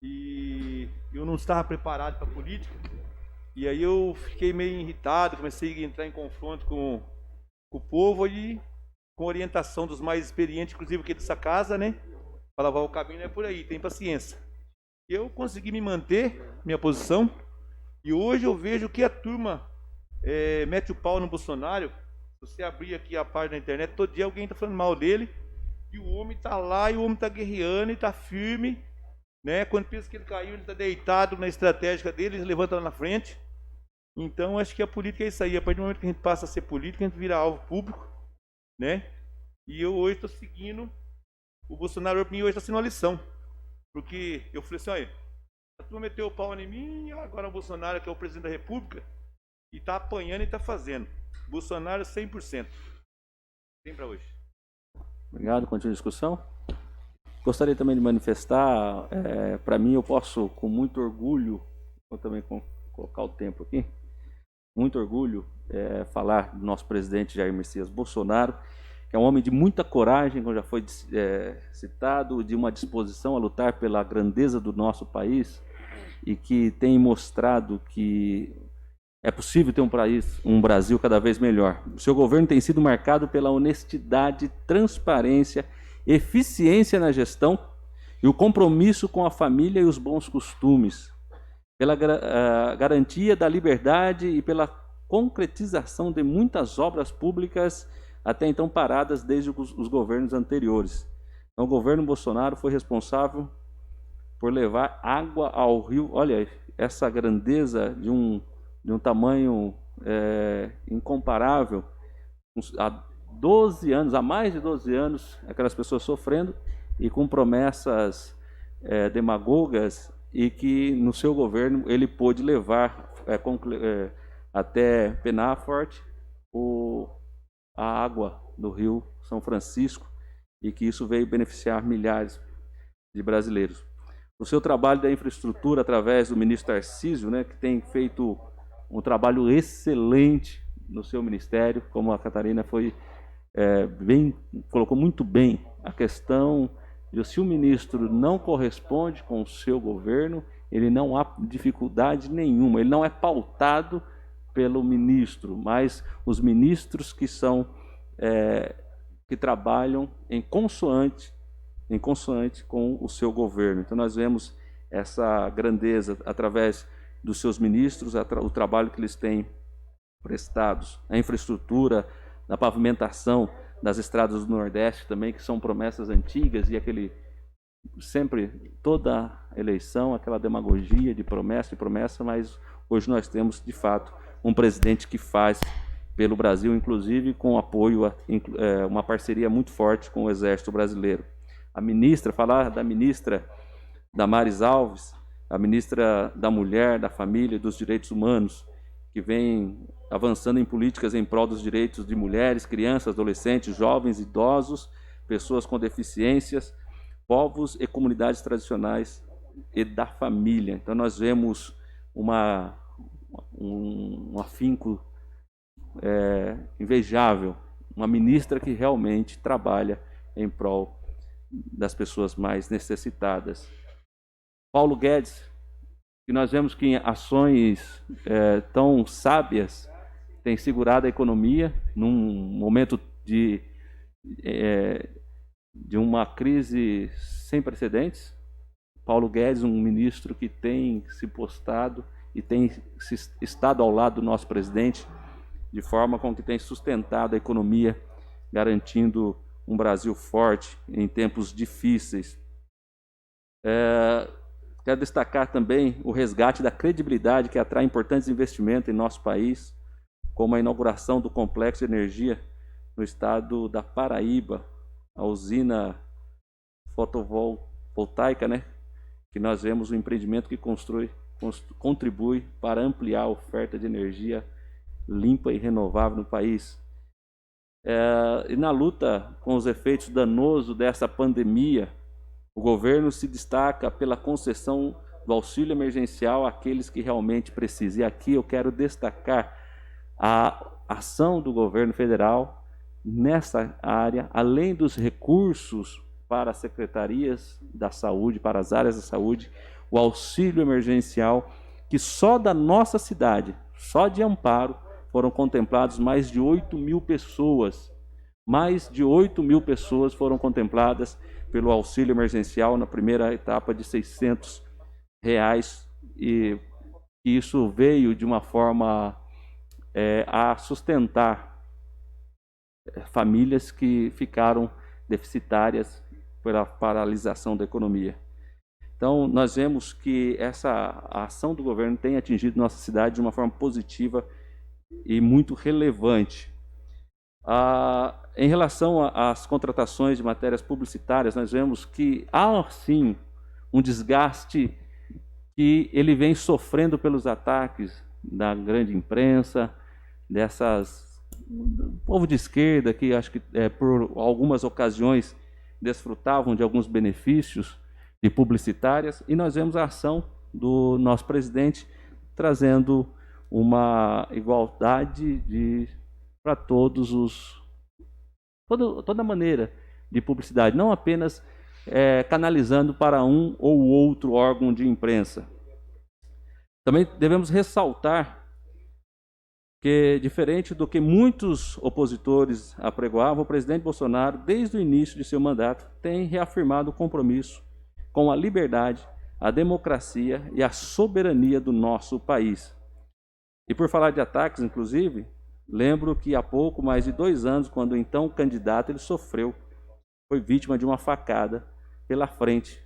e eu não estava preparado para a política, e aí eu fiquei meio irritado, comecei a entrar em confronto com o povo e com orientação dos mais experientes, inclusive aqui dessa casa, né? Falava, o caminho é por aí, tem paciência. Eu consegui me manter, minha posição, e hoje eu vejo que a turma mete o pau no Bolsonaro. Se você abrir aqui a página da internet, todo dia alguém está falando mal dele, e o homem está lá, e o homem está guerreando, e está firme, né? Quando pensa que ele caiu, ele está deitado na estratégia dele, ele levanta lá na frente. Então, acho que a política é isso aí. A partir do momento que a gente passa a ser político, a gente vira alvo público, né? E eu hoje estou seguindo o Bolsonaro, para mim hoje está sendo uma lição. Porque eu falei assim, olha, a turma meteu o pau em mim, agora o Bolsonaro, que é o presidente da República, e está apanhando e está fazendo. Bolsonaro 100%. Tem para hoje. Obrigado, continua a discussão. Gostaria também de manifestar, para mim eu posso com muito orgulho, vou também colocar o tempo aqui, muito orgulho falar do nosso presidente Jair Messias Bolsonaro, que é um homem de muita coragem, como já foi citado, de uma disposição a lutar pela grandeza do nosso país e que tem mostrado que é possível ter um Brasil cada vez melhor. O seu governo tem sido marcado pela honestidade, transparência, eficiência na gestão e o compromisso com a família e os bons costumes, pela garantia da liberdade e pela concretização de muitas obras públicas até então paradas desde os governos anteriores. Então, o governo Bolsonaro foi responsável por levar água ao rio. Olha, essa grandeza de um tamanho incomparável. Há 12 anos, há mais de 12 anos, aquelas pessoas sofrendo e com promessas demagogas, e que no seu governo ele pôde levar até Penáforte a água do Rio São Francisco, e que isso veio beneficiar milhares de brasileiros. O seu trabalho da infraestrutura através do ministro Tarcísio, né, que tem feito um trabalho excelente no seu ministério, como a Catarina colocou muito bem a questão de se o ministro não corresponde com o seu governo, ele não há dificuldade nenhuma, ele não é pautado pelo ministro, mas os ministros que são que trabalham em consoante com o seu governo. Então nós vemos essa grandeza através dos seus ministros, o trabalho que eles têm prestados, a infraestrutura, na pavimentação das estradas do Nordeste também, que são promessas antigas, e sempre, toda eleição, aquela demagogia de promessa, mas hoje nós temos, de fato, um presidente que faz pelo Brasil, inclusive com apoio, uma parceria muito forte com o Exército Brasileiro. A ministra, falar da ministra Damares Alves, a ministra da Mulher, da Família e dos Direitos Humanos, que vem avançando em políticas em prol dos direitos de mulheres, crianças, adolescentes, jovens, idosos, pessoas com deficiências, povos e comunidades tradicionais e da família. Então nós vemos um afinco invejável, uma ministra que realmente trabalha em prol das pessoas mais necessitadas. Paulo Guedes, que nós vemos que em ações tão sábias tem segurado a economia num momento de uma crise sem precedentes. Paulo Guedes, um ministro que tem se postado e tem estado ao lado do nosso presidente, de forma com que tem sustentado a economia, garantindo um Brasil forte em tempos difíceis. Quero destacar também o resgate da credibilidade que atrai importantes investimentos em nosso país, como a inauguração do complexo de energia no estado da Paraíba, a usina fotovoltaica, que nós vemos um empreendimento que contribui para ampliar a oferta de energia limpa e renovável no país. E na luta com os efeitos danosos dessa pandemia, o governo se destaca pela concessão do auxílio emergencial àqueles que realmente precisam. E aqui eu quero destacar a ação do governo federal nessa área, além dos recursos para as secretarias da saúde, para as áreas da saúde, o auxílio emergencial, que só da nossa cidade, só de Amparo, foram contemplados mais de 8 mil pessoas. Mais de 8 mil pessoas foram contempladas pelo auxílio emergencial na primeira etapa de R$600, e isso veio de uma forma a sustentar famílias que ficaram deficitárias pela paralisação da economia. Então, nós vemos que a ação do governo tem atingido nossa cidade de uma forma positiva e muito relevante. Em relação às contratações de matérias publicitárias, nós vemos que há, sim, um desgaste que ele vem sofrendo pelos ataques da grande imprensa, do povo de esquerda, que acho que por algumas ocasiões desfrutavam de alguns benefícios de publicitárias, e nós vemos a ação do nosso presidente trazendo uma igualdade para toda maneira de publicidade, não apenas canalizando para um ou outro órgão de imprensa. Também devemos ressaltar que, diferente do que muitos opositores apregoavam, o presidente Bolsonaro, desde o início de seu mandato, tem reafirmado o compromisso com a liberdade, a democracia e a soberania do nosso país. E por falar de ataques, inclusive, lembro que há pouco mais de 2 anos, quando então o candidato foi vítima de uma facada pela frente,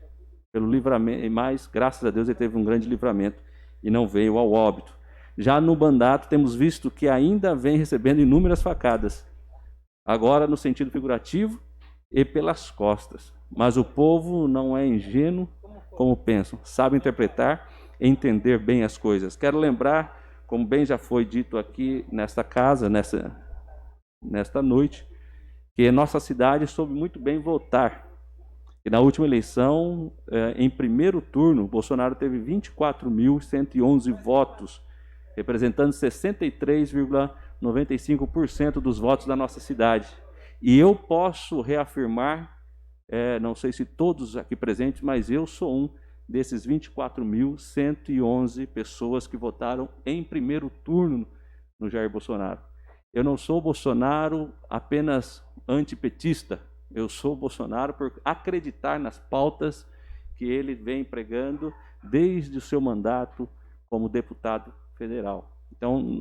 pelo livramento, mas graças a Deus ele teve um grande livramento e não veio ao óbito. Já no mandato temos visto que ainda vem recebendo inúmeras facadas, agora no sentido figurativo e pelas costas. Mas o povo não é ingênuo como pensam, sabe interpretar e entender bem as coisas. Quero lembrar, como bem já foi dito aqui nesta casa, nesta noite, que nossa cidade soube muito bem votar. E na última eleição, em primeiro turno, Bolsonaro teve 24.111 votos, representando 63,95% dos votos da nossa cidade. E eu posso reafirmar, não sei se todos aqui presentes, mas eu sou um desses 24.111 pessoas que votaram em primeiro turno no Jair Bolsonaro. Eu não sou Bolsonaro apenas antipetista, eu sou Bolsonaro por acreditar nas pautas que ele vem pregando desde o seu mandato como deputado federal. Então,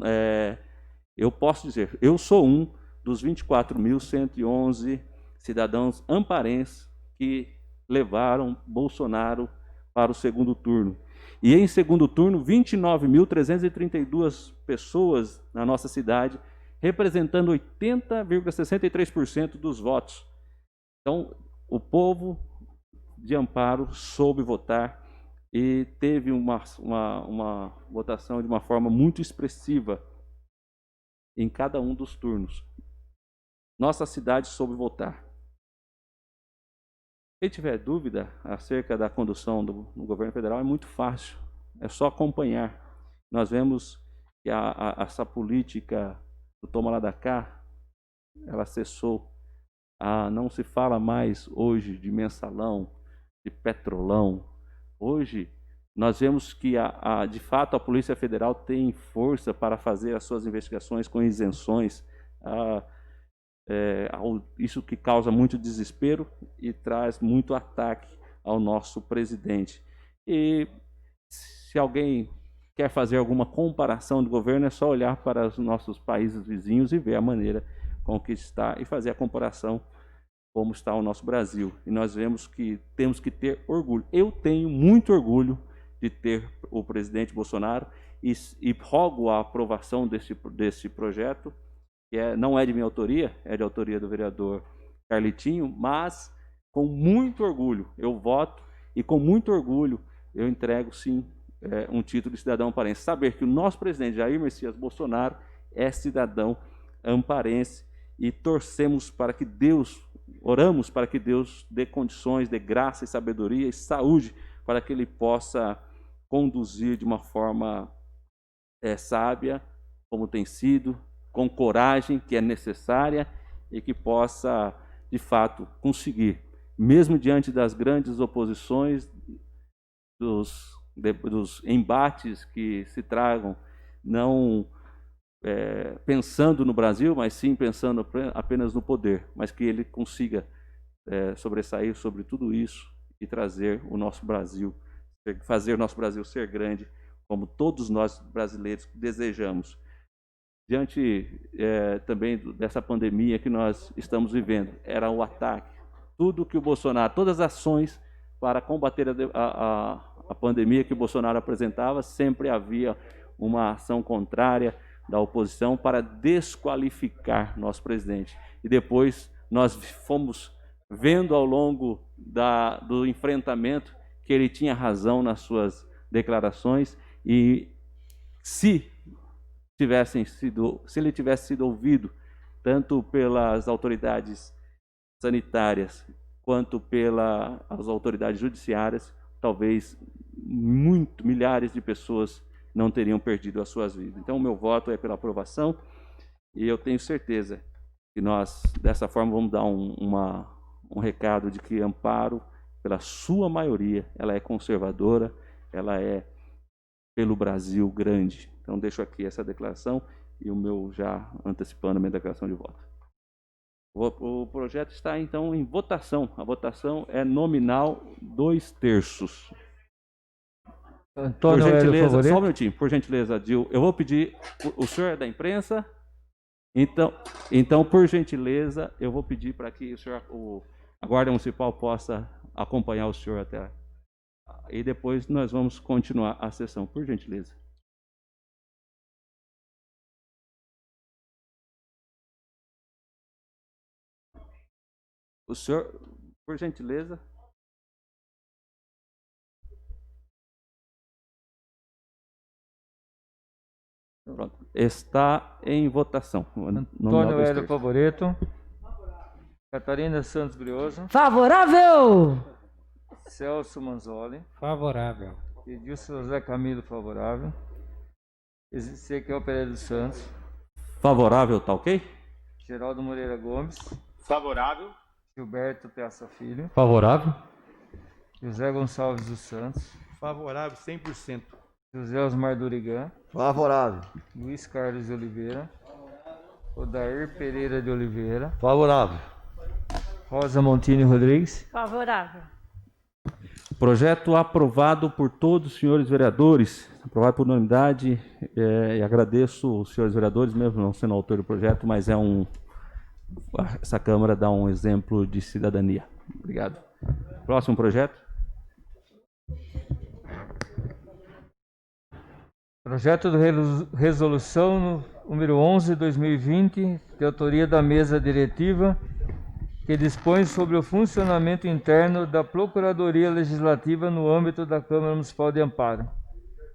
eu posso dizer, eu sou um dos 24.111 cidadãos amparenses que levaram Bolsonaro para o segundo turno. E em segundo turno, 29.332 pessoas na nossa cidade, representando 80,63% dos votos. Então, o povo de Amparo soube votar e teve uma votação de uma forma muito expressiva em cada um dos turnos. Nossa cidade soube votar. Quem tiver dúvida acerca da condução do governo federal é muito fácil, é só acompanhar. Nós vemos que essa política do toma lá da cá, ela cessou. Não se fala mais hoje de mensalão, de petrolão. Hoje nós vemos que de fato a Polícia Federal tem força para fazer as suas investigações com isenções. Isso que causa muito desespero e traz muito ataque ao nosso presidente. E se alguém quer fazer alguma comparação do governo, é só olhar para os nossos países vizinhos e ver a maneira com que está e fazer a comparação como está o nosso Brasil. E nós vemos que temos que ter orgulho. Eu tenho muito orgulho de ter o presidente Bolsonaro e rogo a aprovação desse projeto, que não é de minha autoria, é de autoria do vereador Carlitinho, mas com muito orgulho eu voto e com muito orgulho eu entrego, sim, um título de cidadão amparense. Saber que o nosso presidente Jair Messias Bolsonaro é cidadão amparense e torcemos para que Deus, oramos para que Deus dê condições, dê graça e sabedoria e saúde para que ele possa conduzir de uma forma sábia, como tem sido, com coragem que é necessária e que possa, de fato, conseguir, mesmo diante das grandes oposições, dos embates que se tragam, não pensando no Brasil, mas sim pensando apenas no poder, mas que ele consiga sobressair sobre tudo isso e trazer o nosso Brasil, fazer o nosso Brasil ser grande, como todos nós brasileiros desejamos. Diante também dessa pandemia que nós estamos vivendo, era o ataque, tudo que o Bolsonaro, todas as ações para combater a pandemia que o Bolsonaro apresentava, sempre havia uma ação contrária da oposição para desqualificar nosso presidente. E depois nós fomos vendo ao longo do enfrentamento que ele tinha razão nas suas declarações e se ele tivesse sido ouvido tanto pelas autoridades sanitárias quanto pelas autoridades judiciárias, talvez milhares de pessoas não teriam perdido as suas vidas. Então, o meu voto é pela aprovação e eu tenho certeza que nós, dessa forma, vamos dar um recado de que Amparo, pela sua maioria, ela é conservadora, ela é pelo Brasil grande. Então, deixo aqui essa declaração e o meu já antecipando a minha declaração de voto. O projeto está, então, em votação. A votação é nominal 2/3. Antônio, por gentileza, só um minutinho, por gentileza, Dil, eu vou pedir, o senhor é da imprensa? Então, por gentileza, eu vou pedir para que a Guarda Municipal possa acompanhar o senhor até lá. E depois nós vamos continuar a sessão, por gentileza. O senhor, por gentileza. Pronto. Está em votação. Antônio Hélio Favoreto. Catarina Santos Brioso. Favorável! Celso Manzoli. Favorável. Edilson José Camilo, favorável. Ezequiel Pereira dos Santos. Favorável, tá ok? Geraldo Moreira Gomes. Favorável. Gilberto Peça Filho. Favorável. José Gonçalves dos Santos. Favorável 100%. José Osmar Dorigan, Favorável. Luiz Carlos de Oliveira, Odair Pereira de Oliveira, Favorável. Rosa Montini Rodrigues, Favorável. Projeto aprovado por todos os senhores vereadores, aprovado por unanimidade, e agradeço os senhores vereadores, mesmo não sendo autor do projeto, mas essa Câmara dá um exemplo de cidadania. Obrigado. Próximo projeto. Projeto de resolução número 11/2020, de autoria da mesa diretiva, que dispõe sobre o funcionamento interno da Procuradoria Legislativa no âmbito da Câmara Municipal de Amparo.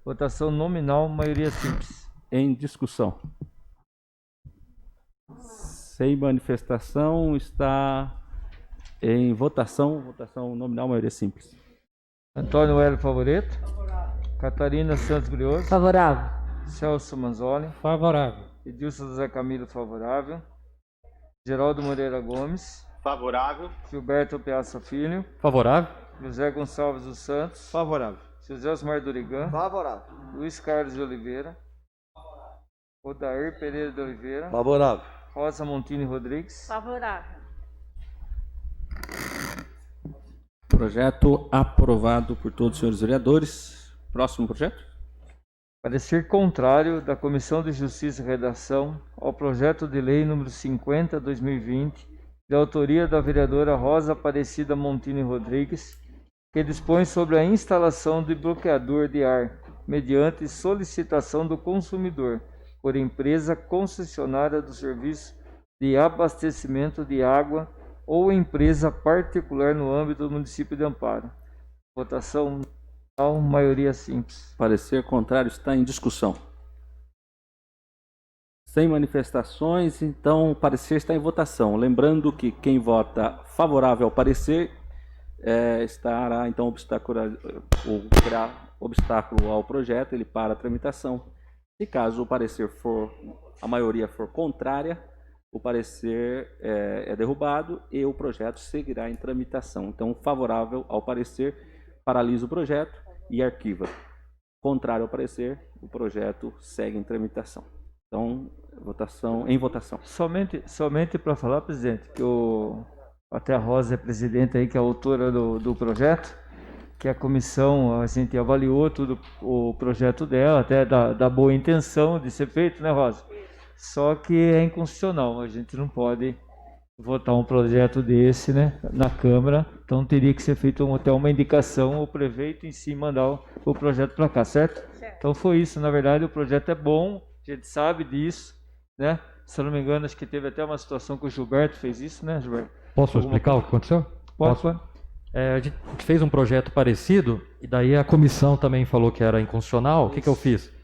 Votação nominal, maioria simples. Em discussão. Sem manifestação, está em votação. Votação nominal, maioria simples. Antônio Hélio Favoreto. Catarina Santos Brioso. Favorável. Celso Manzoli. Favorável. Edilson José Camilo, favorável. Geraldo Moreira Gomes. Favorável. Gilberto Piazza Filho. Favorável? José Gonçalves dos Santos. Favorável. José Osmar Dorigan. Favorável. Luiz Carlos de Oliveira. Odair Pereira de Oliveira. Favorável. Rosa Montini Rodrigues. Favorável. Projeto aprovado por todos os senhores vereadores. Próximo projeto. Parecer contrário da Comissão de Justiça e Redação ao projeto de lei número 50/2020, de autoria da vereadora Rosa Aparecida Montini Rodrigues, que dispõe sobre a instalação de bloqueador de ar mediante solicitação do consumidor por empresa concessionária do serviço de abastecimento de água ou empresa particular no âmbito do município de Amparo. Votação nominal, maioria simples. Parecer contrário está em discussão. Sem manifestações, então o parecer está em votação. Lembrando que quem vota favorável ao parecer estará então obstáculo ao projeto, ele para a tramitação. Se caso o parecer a maioria for contrária, o parecer é derrubado e o projeto seguirá em tramitação. Então, favorável ao parecer, paralisa o projeto e arquiva. Contrário ao parecer, o projeto segue em tramitação. Então, em votação. Somente para falar, presidente, que até a Rosa é presidente aí, que é a autora do projeto, que a comissão, a gente avaliou tudo o projeto dela, até da boa intenção de ser feito, né, Rosa? Só que é inconstitucional, a gente não pode votar um projeto desse, né, na Câmara, então teria que ser feito até uma indicação, o prefeito em si mandar o projeto para cá, certo? Então foi isso, na verdade o projeto é bom, a gente sabe disso, né? Se eu não me engano, acho que teve até uma situação que o Gilberto fez isso, né, Gilberto? Posso explicar o que aconteceu? Posso? A gente fez um projeto parecido e daí a comissão também falou que era inconstitucional. O que eu fiz?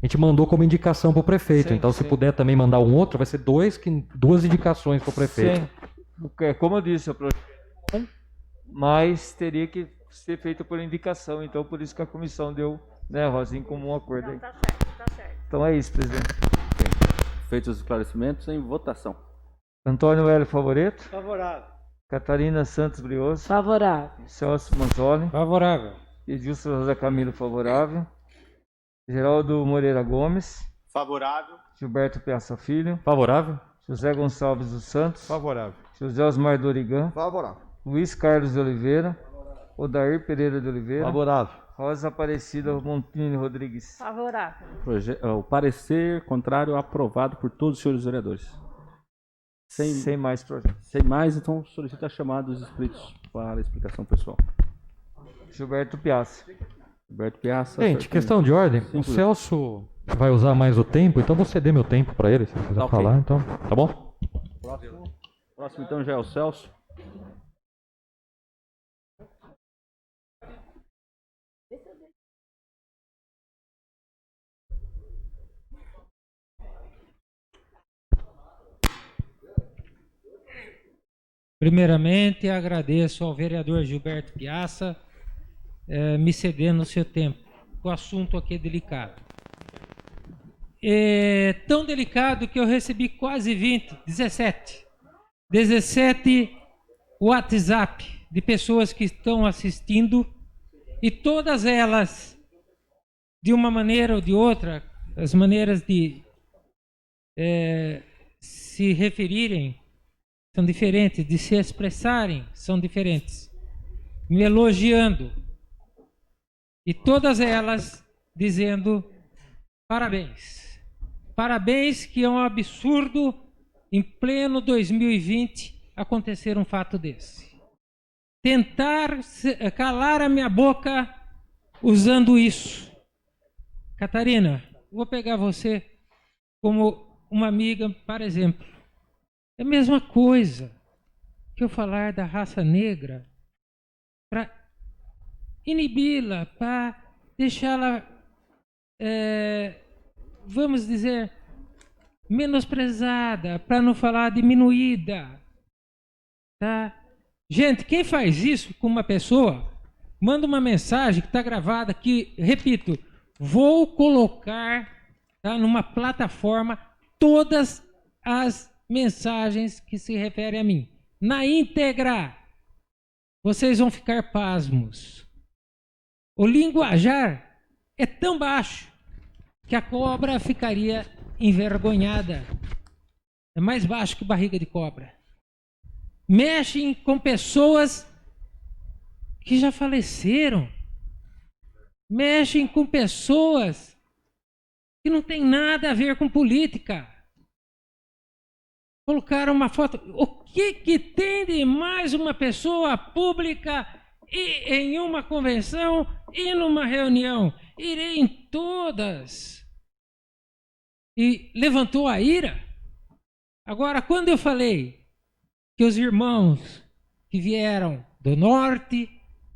A gente mandou como indicação para o prefeito. Sim, então, sim. se puder também mandar um outro, vai ser duas indicações para o prefeito. Sim. Como eu disse, o projeto é bom, mas teria que ser feito por indicação. Então, por isso que a comissão deu, né, Rosinha, como um acordo aí. Tá certo, tá certo. Então é isso, presidente. Feitos os esclarecimentos, em votação. Antônio Hélio Favoreto. Favorável. Catarina Santos Brioso. Favorável. Celso Manzoli. Favorável. Edilson José Camilo, favorável. Geraldo Moreira Gomes. Favorável. Gilberto Piazza Filho. Favorável? José Gonçalves dos Santos. Favorável. José Osmar Dorigan. Favorável. Luiz Carlos de Oliveira. Odair Pereira de Oliveira. Favorável. Rosa Aparecida Montini Rodrigues. Favorável. O parecer contrário aprovado por todos os senhores vereadores. Sem mais projeto. Sem mais, então solicita a chamada dos inscritos para a explicação pessoal. Gilberto Piazza. Gilberto Piazza. Gente, questão de ordem. O Celso vai usar mais o tempo, então vou ceder meu tempo para ele, se ele quiser Tá ok. falar. Então, tá bom? Próximo então já é o Celso. Primeiramente, agradeço ao vereador Gilberto Piazza me cedendo o seu tempo. O assunto aqui é delicado. É tão delicado que eu recebi quase 17 WhatsApp de pessoas que estão assistindo e todas elas de uma maneira ou de outra, as maneiras de se referirem são diferentes, de se expressarem são diferentes, me elogiando, e todas elas dizendo parabéns. Parabéns, que é um absurdo em pleno 2020 acontecer um fato desse. Tentar calar a minha boca usando isso. Catarina, vou pegar você como uma amiga, por exemplo. É a mesma coisa que eu falar da raça negra para inibi-la, para deixá-la, vamos dizer, menosprezada, para não falar diminuída. Tá? Gente, quem faz isso com uma pessoa, manda uma mensagem que está gravada aqui, repito, vou colocar, tá, numa plataforma todas as mensagens que se referem a mim, na íntegra. Vocês vão ficar pasmos. O linguajar é tão baixo que a cobra ficaria envergonhada. É mais baixo que barriga de cobra. Mexem com pessoas que já faleceram. Mexem com pessoas que não tem nada a ver com política. Colocaram uma foto. O que tem de mais uma pessoa pública e em uma convenção e numa reunião? Irei em todas. E levantou a ira. Agora, quando eu falei que os irmãos que vieram do norte,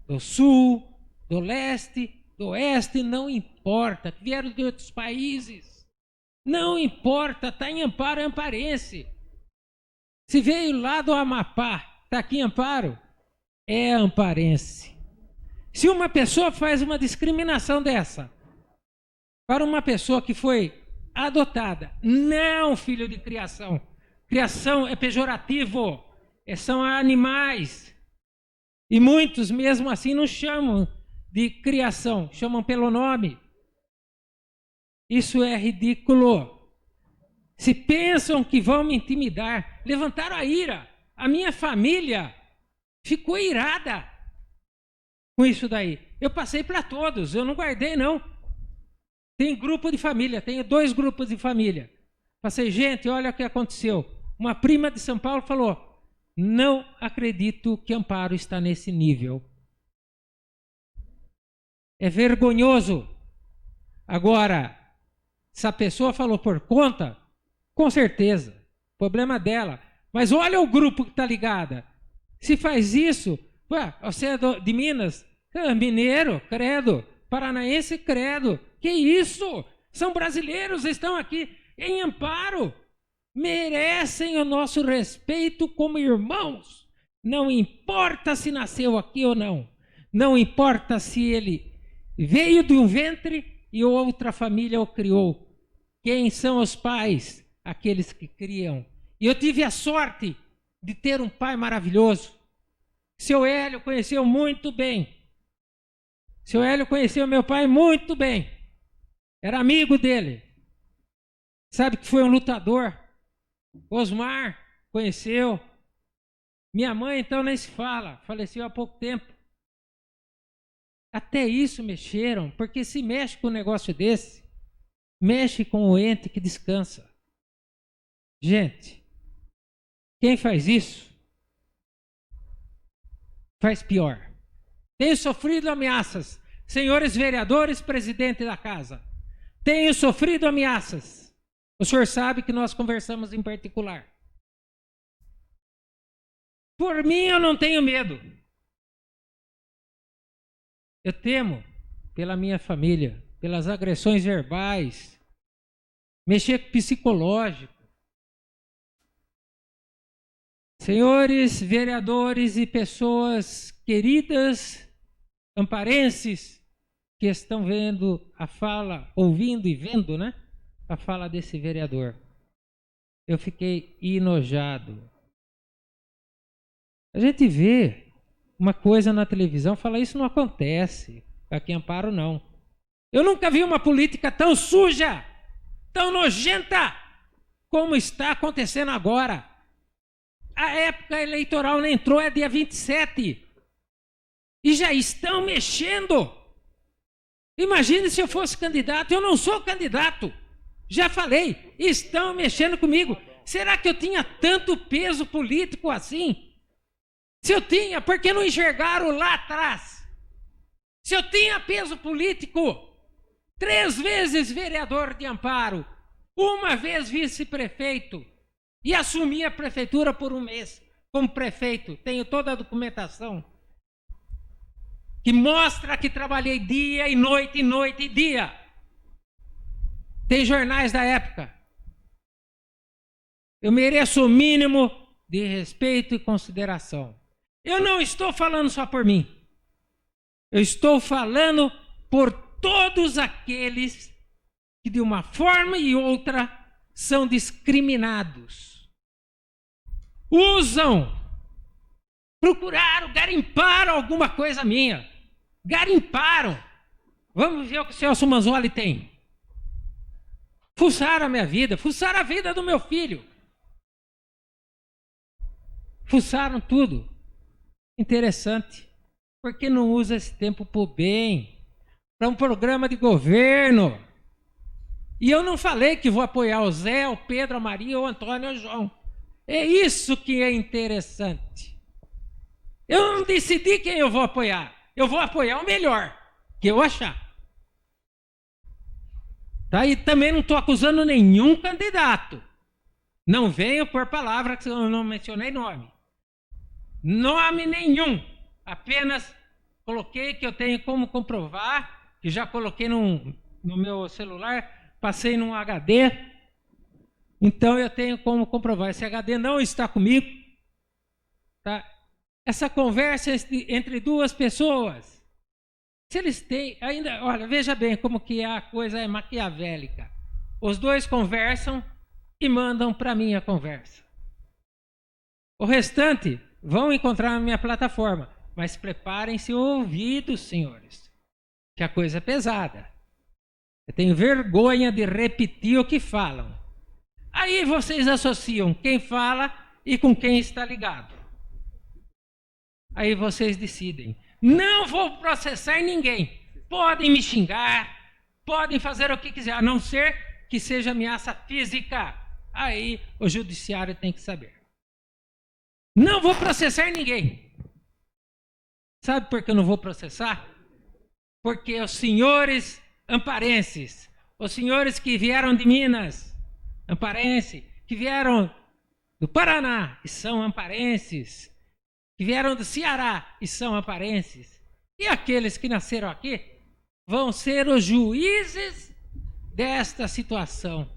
do sul, do leste, do oeste, não importa, que vieram de outros países, não importa, está em Amparo, é amparense. Se veio lá do Amapá, está aqui em Amparo, é amparense. Se uma pessoa faz uma discriminação dessa para uma pessoa que foi adotada, não filho de criação. Criação é pejorativo, são animais. E muitos mesmo assim não chamam de criação, chamam pelo nome. Isso é ridículo. Se pensam que vão me intimidar, levantaram a ira. A minha família ficou irada com isso daí. Eu passei para todos, eu não guardei não. Tem grupo de família, tenho 2 grupos de família. Passei, gente, olha o que aconteceu. Uma prima de São Paulo falou, não acredito que Amparo está nesse nível. É vergonhoso. Agora, se a pessoa falou por conta, com certeza, problema dela. Mas olha o grupo que está ligada. Se faz isso, você é de Minas, mineiro, credo, paranaense, credo. Que isso? São brasileiros, estão aqui em Amparo. Merecem o nosso respeito como irmãos. Não importa se nasceu aqui ou não. Não importa se ele veio de um ventre e outra família o criou. Quem são os pais? Aqueles que criam. E eu tive a sorte de ter um pai maravilhoso. Seu Hélio conheceu muito bem. Seu Hélio conheceu meu pai muito bem. Era amigo dele. Sabe que foi um lutador. Osmar conheceu. Minha mãe, então, nem se fala. Faleceu há pouco tempo. Até isso mexeram. Porque se mexe com um negócio desse, mexe com o ente que descansa. Gente, quem faz isso, faz pior. Tenho sofrido ameaças. Senhores vereadores, presidente da casa. Tenho sofrido ameaças. O senhor sabe que nós conversamos em particular. Por mim, eu não tenho medo. Eu temo pela minha família, pelas agressões verbais, mexer com psicológico. Senhores vereadores e pessoas queridas, amparenses, que estão vendo a fala, ouvindo e vendo, né? A fala desse vereador. Eu fiquei enojado. A gente vê uma coisa na televisão, fala, isso não acontece. Aqui em Amparo, não. Eu nunca vi uma política tão suja, tão nojenta, como está acontecendo agora. A época eleitoral não entrou, é dia 27. E já estão mexendo. Imagine se eu fosse candidato. Eu não sou candidato. Já falei, estão mexendo comigo. Será que eu tinha tanto peso político assim? Se eu tinha, por que não enxergaram lá atrás? Se eu tinha peso político, 3 vezes vereador de Amparo, 1 vez vice-prefeito, e assumi a prefeitura por 1 mês como prefeito. Tenho toda a documentação que mostra que trabalhei dia e noite e dia. Tem jornais da época. Eu mereço o mínimo de respeito e consideração. Eu não estou falando só por mim. Eu estou falando por todos aqueles que de uma forma e outra são discriminados. Procuraram, garimparam alguma coisa minha. Garimparam. Vamos ver o que o Celso Manzoli tem. Fuçaram a minha vida, fuçaram a vida do meu filho. Fuçaram tudo. Interessante. Por que não usa esse tempo para o bem? Para um programa de governo. E eu não falei que vou apoiar o Zé, o Pedro, a Maria, o Antônio ou o João. É isso que é interessante. Eu não decidi quem eu vou apoiar. Eu vou apoiar o melhor que eu achar. Tá? E também não estou acusando nenhum candidato. Não venho por palavra que eu não mencionei nome. Nome nenhum. Apenas coloquei que eu tenho como comprovar, que já coloquei no meu celular, passei num HD. Então eu tenho como comprovar. Esse HD não está comigo. Tá? Essa conversa entre 2 pessoas. Se eles têm ainda, olha, veja bem como que a coisa é maquiavélica. Os 2 conversam e mandam para mim a conversa. O restante vão encontrar na minha plataforma, mas preparem-se ouvidos, senhores, que a coisa é pesada. Eu tenho vergonha de repetir o que falam. Aí vocês associam quem fala e com quem está ligado. Aí vocês decidem. Não vou processar ninguém. Podem me xingar, podem fazer o que quiser, a não ser que seja ameaça física. Aí o judiciário tem que saber. Não vou processar ninguém. Sabe por que eu não vou processar? Porque os senhores amparenses, os senhores que vieram de Minas, amparense, que vieram do Paraná e são amparenses, que vieram do Ceará e são amparenses, e aqueles que nasceram aqui vão ser os juízes desta situação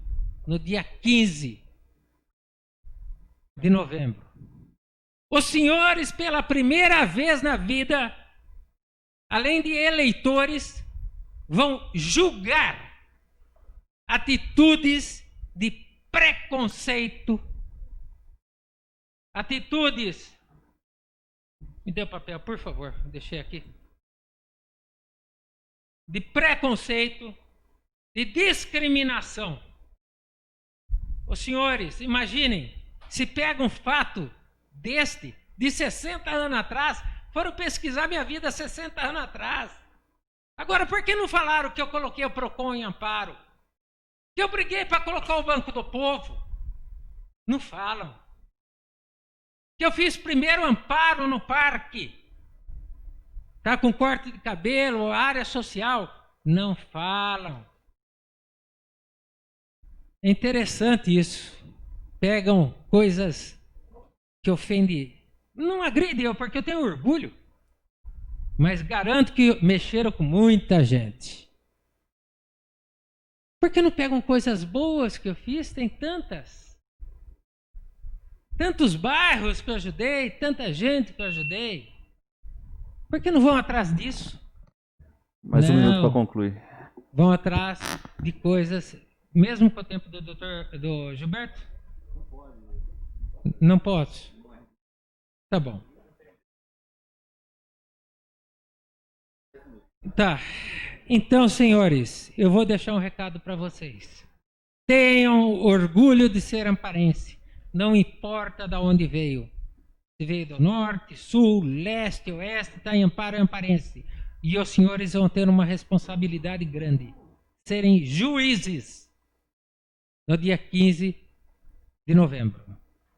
no dia 15 de novembro. Os senhores, pela primeira vez na vida, além de eleitores, vão julgar atitudes de preconceito, atitudes. Me dê o papel, por favor, deixei aqui. De preconceito, de discriminação. Os senhores, imaginem, se pega um fato deste, de 60 anos atrás, foram pesquisar minha vida 60 anos atrás. Agora, por que não falaram que eu coloquei o PROCON em Amparo? Que eu briguei para colocar o Banco do Povo? Não falam. Que eu fiz primeiro Amparo no parque. Tá com corte de cabelo, área social? Não falam. É interessante isso. Pegam coisas que ofendem. Não agride eu, porque eu tenho orgulho. Mas garanto que mexeram com muita gente. Por que não pegam coisas boas que eu fiz? Tem tantas. Tantos bairros que eu ajudei, tanta gente que eu ajudei. Por que não vão atrás disso? Mais um minuto para concluir. Vão atrás de coisas, mesmo com o tempo do Gilberto? Não posso. Tá bom. Tá. Então, senhores, eu vou deixar um recado para vocês. Tenham orgulho de ser amparense. Não importa de onde veio. Se veio do norte, sul, leste, oeste, está em Amparo, é amparense. E os senhores vão ter uma responsabilidade grande. Serem juízes no dia 15 de novembro.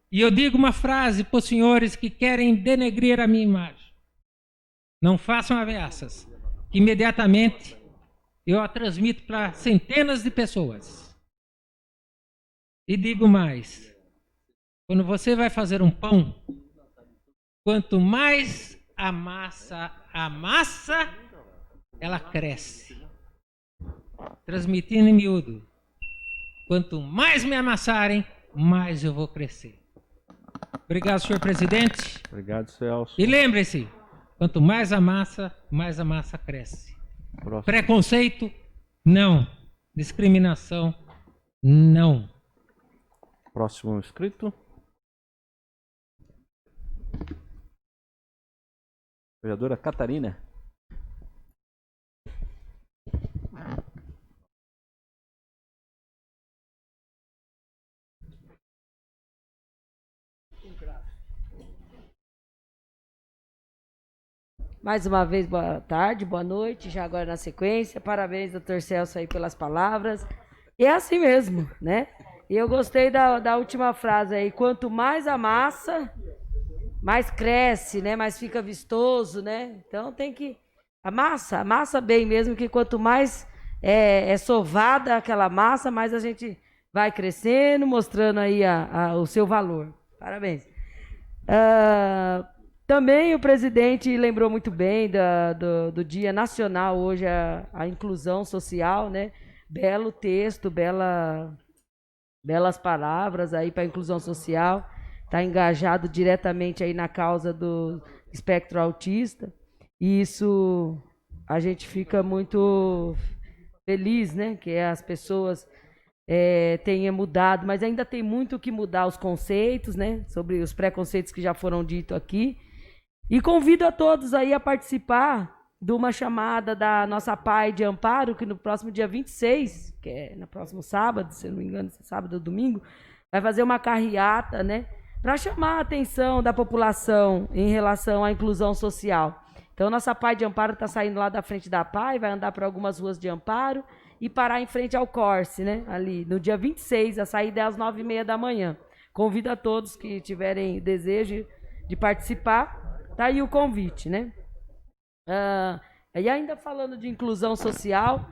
E eu digo uma frase para os senhores que querem denegrir a minha imagem. Não façam ameaças, que imediatamente eu a transmito para centenas de pessoas. E digo mais, quando você vai fazer um pão, quanto mais a massa, ela cresce. Transmitindo em miúdo, quanto mais me amassarem, mais eu vou crescer. Obrigado, senhor presidente. Obrigado, Celso. E lembre-se, quanto mais a massa cresce. Próximo. Preconceito, não. Discriminação, não. Próximo inscrito. Vereadora Catarina. Mais uma vez, boa tarde, boa noite, já agora na sequência. Parabéns, doutor Celso, aí pelas palavras. E é assim mesmo, né? E eu gostei da última frase aí, quanto mais a massa, mais cresce, né? Mais fica vistoso, né? Então tem que... Amassa bem mesmo, que quanto mais é sovada aquela massa, mais a gente vai crescendo, mostrando aí o seu valor. Parabéns. Também o presidente lembrou muito bem do Dia Nacional hoje, a inclusão social, né? Belo texto, belas palavras aí para a inclusão social. Está engajado diretamente aí na causa do espectro autista. E isso a gente fica muito feliz, né? Que as pessoas tenham mudado, mas ainda tem muito que mudar os conceitos, né? Sobre os preconceitos que já foram ditos aqui. E convido a todos aí a participar de uma chamada da nossa PAI de Amparo, que no próximo dia 26, que é no próximo sábado, se não me engano, sábado ou domingo, vai fazer uma carreata, né, para chamar a atenção da população em relação à inclusão social. Então, nossa PAI de Amparo está saindo lá da frente da PAI, vai andar por algumas ruas de Amparo e parar em frente ao Corse, né, ali, no dia 26, a saída é às 9h30 da manhã. Convido a todos que tiverem desejo de participar. Tá aí o convite, né? E ainda falando de inclusão social,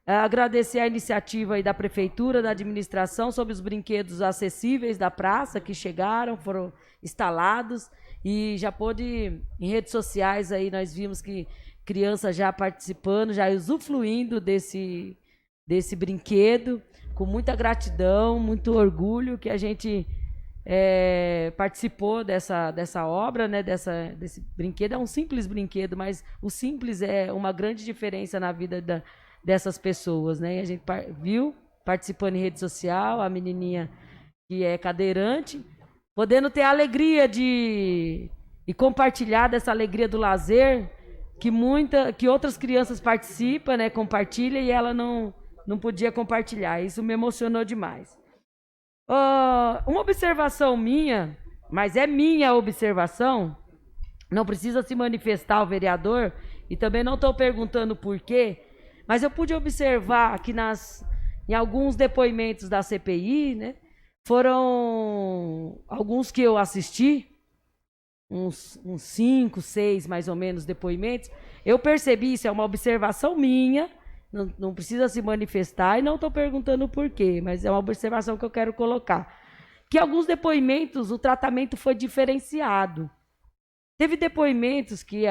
agradecer a iniciativa aí da Prefeitura, da administração, sobre os brinquedos acessíveis da praça que chegaram, foram instalados, e já pôde, em redes sociais aí, nós vimos que crianças já participando, já usufruindo desse brinquedo, com muita gratidão, muito orgulho que a gente... participou dessa obra, né, desse brinquedo. É um simples brinquedo, mas o simples é uma grande diferença na vida dessas pessoas, né? E a gente viu participando em rede social, a menininha que é cadeirante, podendo ter a alegria de compartilhar dessa alegria do lazer que outras crianças participam, né, compartilham, e ela não podia compartilhar. Isso me emocionou demais. Uma observação minha, mas é minha observação, não precisa se manifestar o vereador, e também não estou perguntando por quê, mas eu pude observar que em alguns depoimentos da CPI, né, foram alguns que eu assisti, uns 5, 6 mais ou menos depoimentos, eu percebi, isso é uma observação minha, não precisa se manifestar, e não estou perguntando por quê, mas é uma observação que eu quero colocar. Que alguns depoimentos, o tratamento foi diferenciado. Teve depoimentos que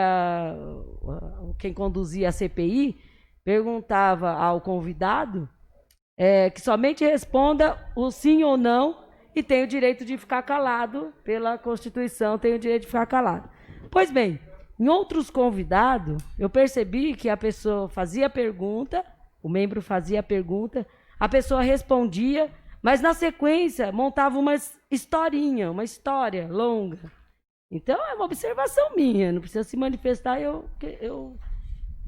quem conduzia a CPI perguntava ao convidado que somente responda o sim ou não, e tem o direito de ficar calado, pela Constituição tem o direito de ficar calado. Pois bem, em outros convidados, eu percebi que a pessoa fazia a pergunta, o membro fazia a pergunta, a pessoa respondia, mas na sequência montava uma historinha, uma história longa. Então é uma observação minha, não precisa se manifestar, eu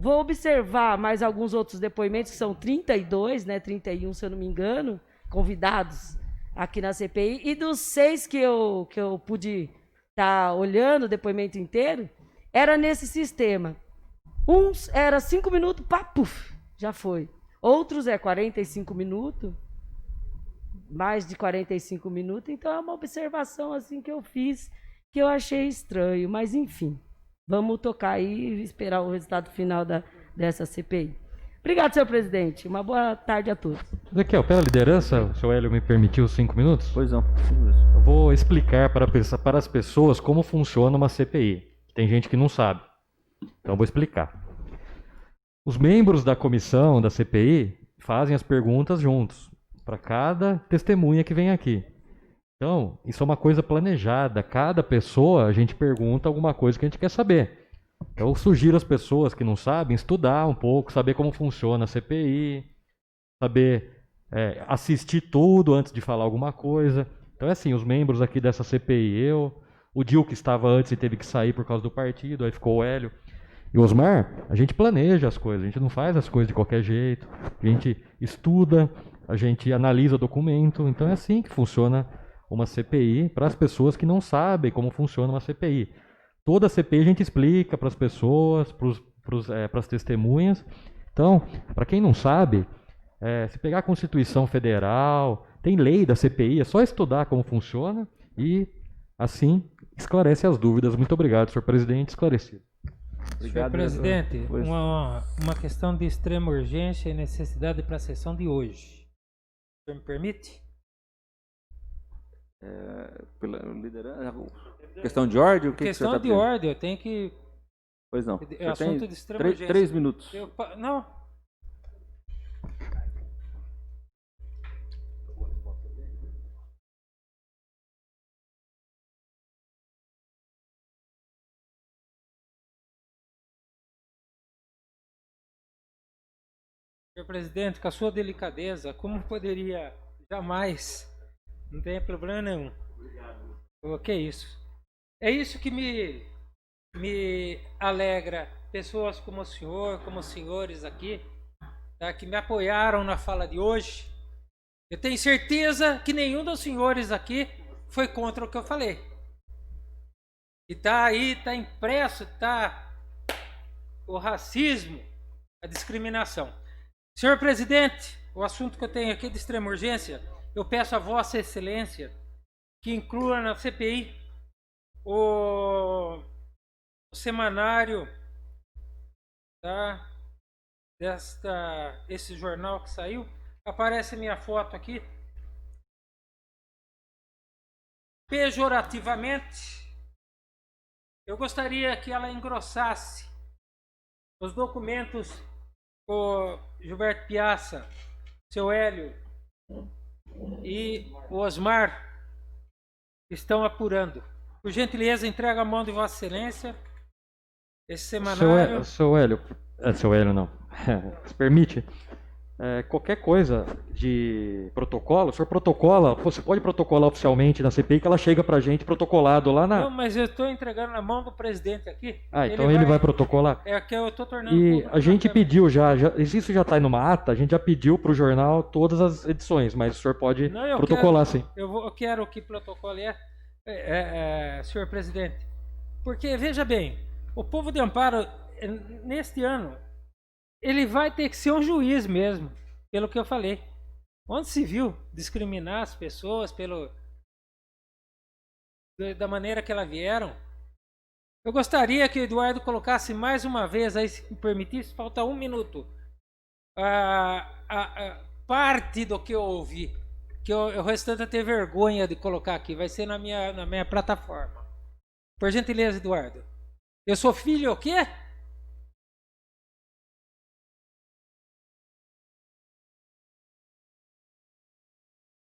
Vou observar mais alguns outros depoimentos, que são 32, né, 31, se eu não me engano, convidados aqui na CPI. E dos 6 que eu pude estar olhando o depoimento inteiro, era nesse sistema. Uns era 5 minutos, pá, puf, já foi. Outros é 45 minutos, mais de 45 minutos. Então é uma observação assim que eu fiz, que eu achei estranho. Mas enfim, vamos tocar aí e esperar o resultado final dessa CPI. Obrigado, senhor presidente. Uma boa tarde a todos. Ezequiel, pela liderança, o seu Hélio me permitiu 5 minutos? Pois não. Eu vou explicar para as pessoas como funciona uma CPI. Tem gente que não sabe. Então eu vou explicar. Os membros da comissão da CPI fazem as perguntas juntos, para cada testemunha que vem aqui. Então, isso é uma coisa planejada. Cada pessoa, a gente pergunta alguma coisa que a gente quer saber. Eu sugiro às pessoas que não sabem estudar um pouco, saber como funciona a CPI, saber assistir tudo antes de falar alguma coisa. Então é assim, os membros aqui dessa CPI, o Dil que estava antes e teve que sair por causa do partido, aí ficou o Hélio. E o Osmar, a gente planeja as coisas, a gente não faz as coisas de qualquer jeito, a gente estuda, a gente analisa o documento, então é assim que funciona uma CPI para as pessoas que não sabem como funciona uma CPI. Toda a CPI a gente explica para as pessoas, para as testemunhas. Então, para quem não sabe, se pegar a Constituição Federal, tem lei da CPI, é só estudar como funciona e assim esclarece as dúvidas. Muito obrigado, senhor presidente, esclarecido. Senhor presidente, uma questão de extrema urgência e necessidade para a sessão de hoje. O senhor me permite? Pela liderança, questão de ordem? Questão de ordem, eu tenho que... Pois não. É assunto de extrema urgência. 3 minutos. Não. Senhor presidente, com a sua delicadeza, como poderia jamais... Não tem problema nenhum. O que é isso? É isso que me alegra. Pessoas como o senhor, como os senhores aqui, tá, que me apoiaram na fala de hoje. Eu tenho certeza que nenhum dos senhores aqui foi contra o que eu falei. E tá aí, tá impresso, tá o racismo, a discriminação. Senhor presidente, o assunto que eu tenho aqui de extrema urgência... Eu peço a Vossa Excelência que inclua na CPI o semanário, tá, esse jornal que saiu. Aparece minha foto aqui. Pejorativamente, eu gostaria que ela engrossasse os documentos que o Gilberto Piazza, seu Hélio e o Osmar estão apurando. Por gentileza, entrega a mão de Vossa Excelência esse semanário. Seu Hélio não. Se permite, qualquer coisa de protocolo, o senhor protocola, você pode protocolar oficialmente na CPI que ela chega pra gente protocolado lá na... Não, mas eu estou entregando na mão do presidente aqui. Então ele vai protocolar? É que eu estou tornando... E a gente pediu isso já está aí numa ata, a gente já pediu para o jornal todas as edições, mas o senhor pode protocolar sim. Eu quero que protocole senhor presidente. Porque, veja bem, o povo de Amparo, neste ano, ele vai ter que ser um juiz mesmo, pelo que eu falei. Onde se viu discriminar as pessoas da maneira que elas vieram? Eu gostaria que o Eduardo colocasse mais uma vez, aí, se me permitisse, falta 1 minuto, a parte do que eu ouvi, que o restante eu tenho vergonha de colocar aqui, vai ser na minha plataforma. Por gentileza, Eduardo. Eu sou filho o quê?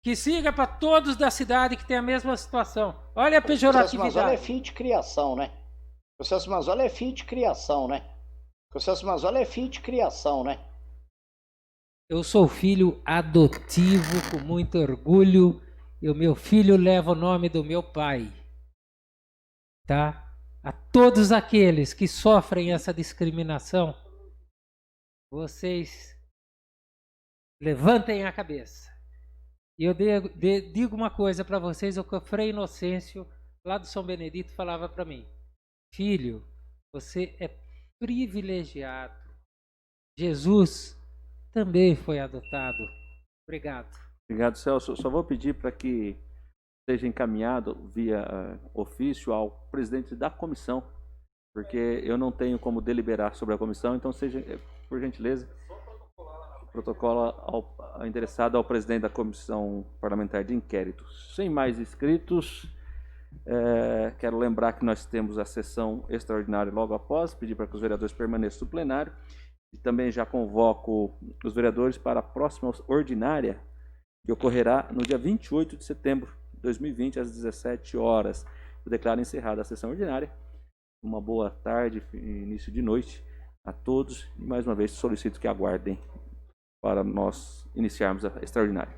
Que siga para todos da cidade que tem a mesma situação. Olha a pejoratividade. Processo Mazola é filho de criação, né? Processo Mazola é filho de criação, né? Processo Mazola é filho de criação, né? Eu sou filho adotivo com muito orgulho e o meu filho leva o nome do meu pai. Tá? A todos aqueles que sofrem essa discriminação, vocês levantem a cabeça. E eu digo uma coisa para vocês, o que o Frei Inocêncio, lá do São Benedito, falava para mim. Filho, você é privilegiado. Jesus também foi adotado. Obrigado. Obrigado, Celso. Só vou pedir para que seja encaminhado via ofício ao presidente da comissão, porque eu não tenho como deliberar sobre a comissão, então seja, por gentileza, protocola endereçado ao presidente da comissão parlamentar de inquérito. Sem mais inscritos, quero lembrar que nós temos a sessão extraordinária logo após, pedir para que os vereadores permaneçam no plenário, e também já convoco os vereadores para a próxima ordinária, que ocorrerá no dia 28 de setembro de 2020, às 17 horas. Eu declaro encerrada a sessão ordinária. Uma boa tarde, início de noite a todos, e mais uma vez solicito que aguardem para nós iniciarmos a extraordinária.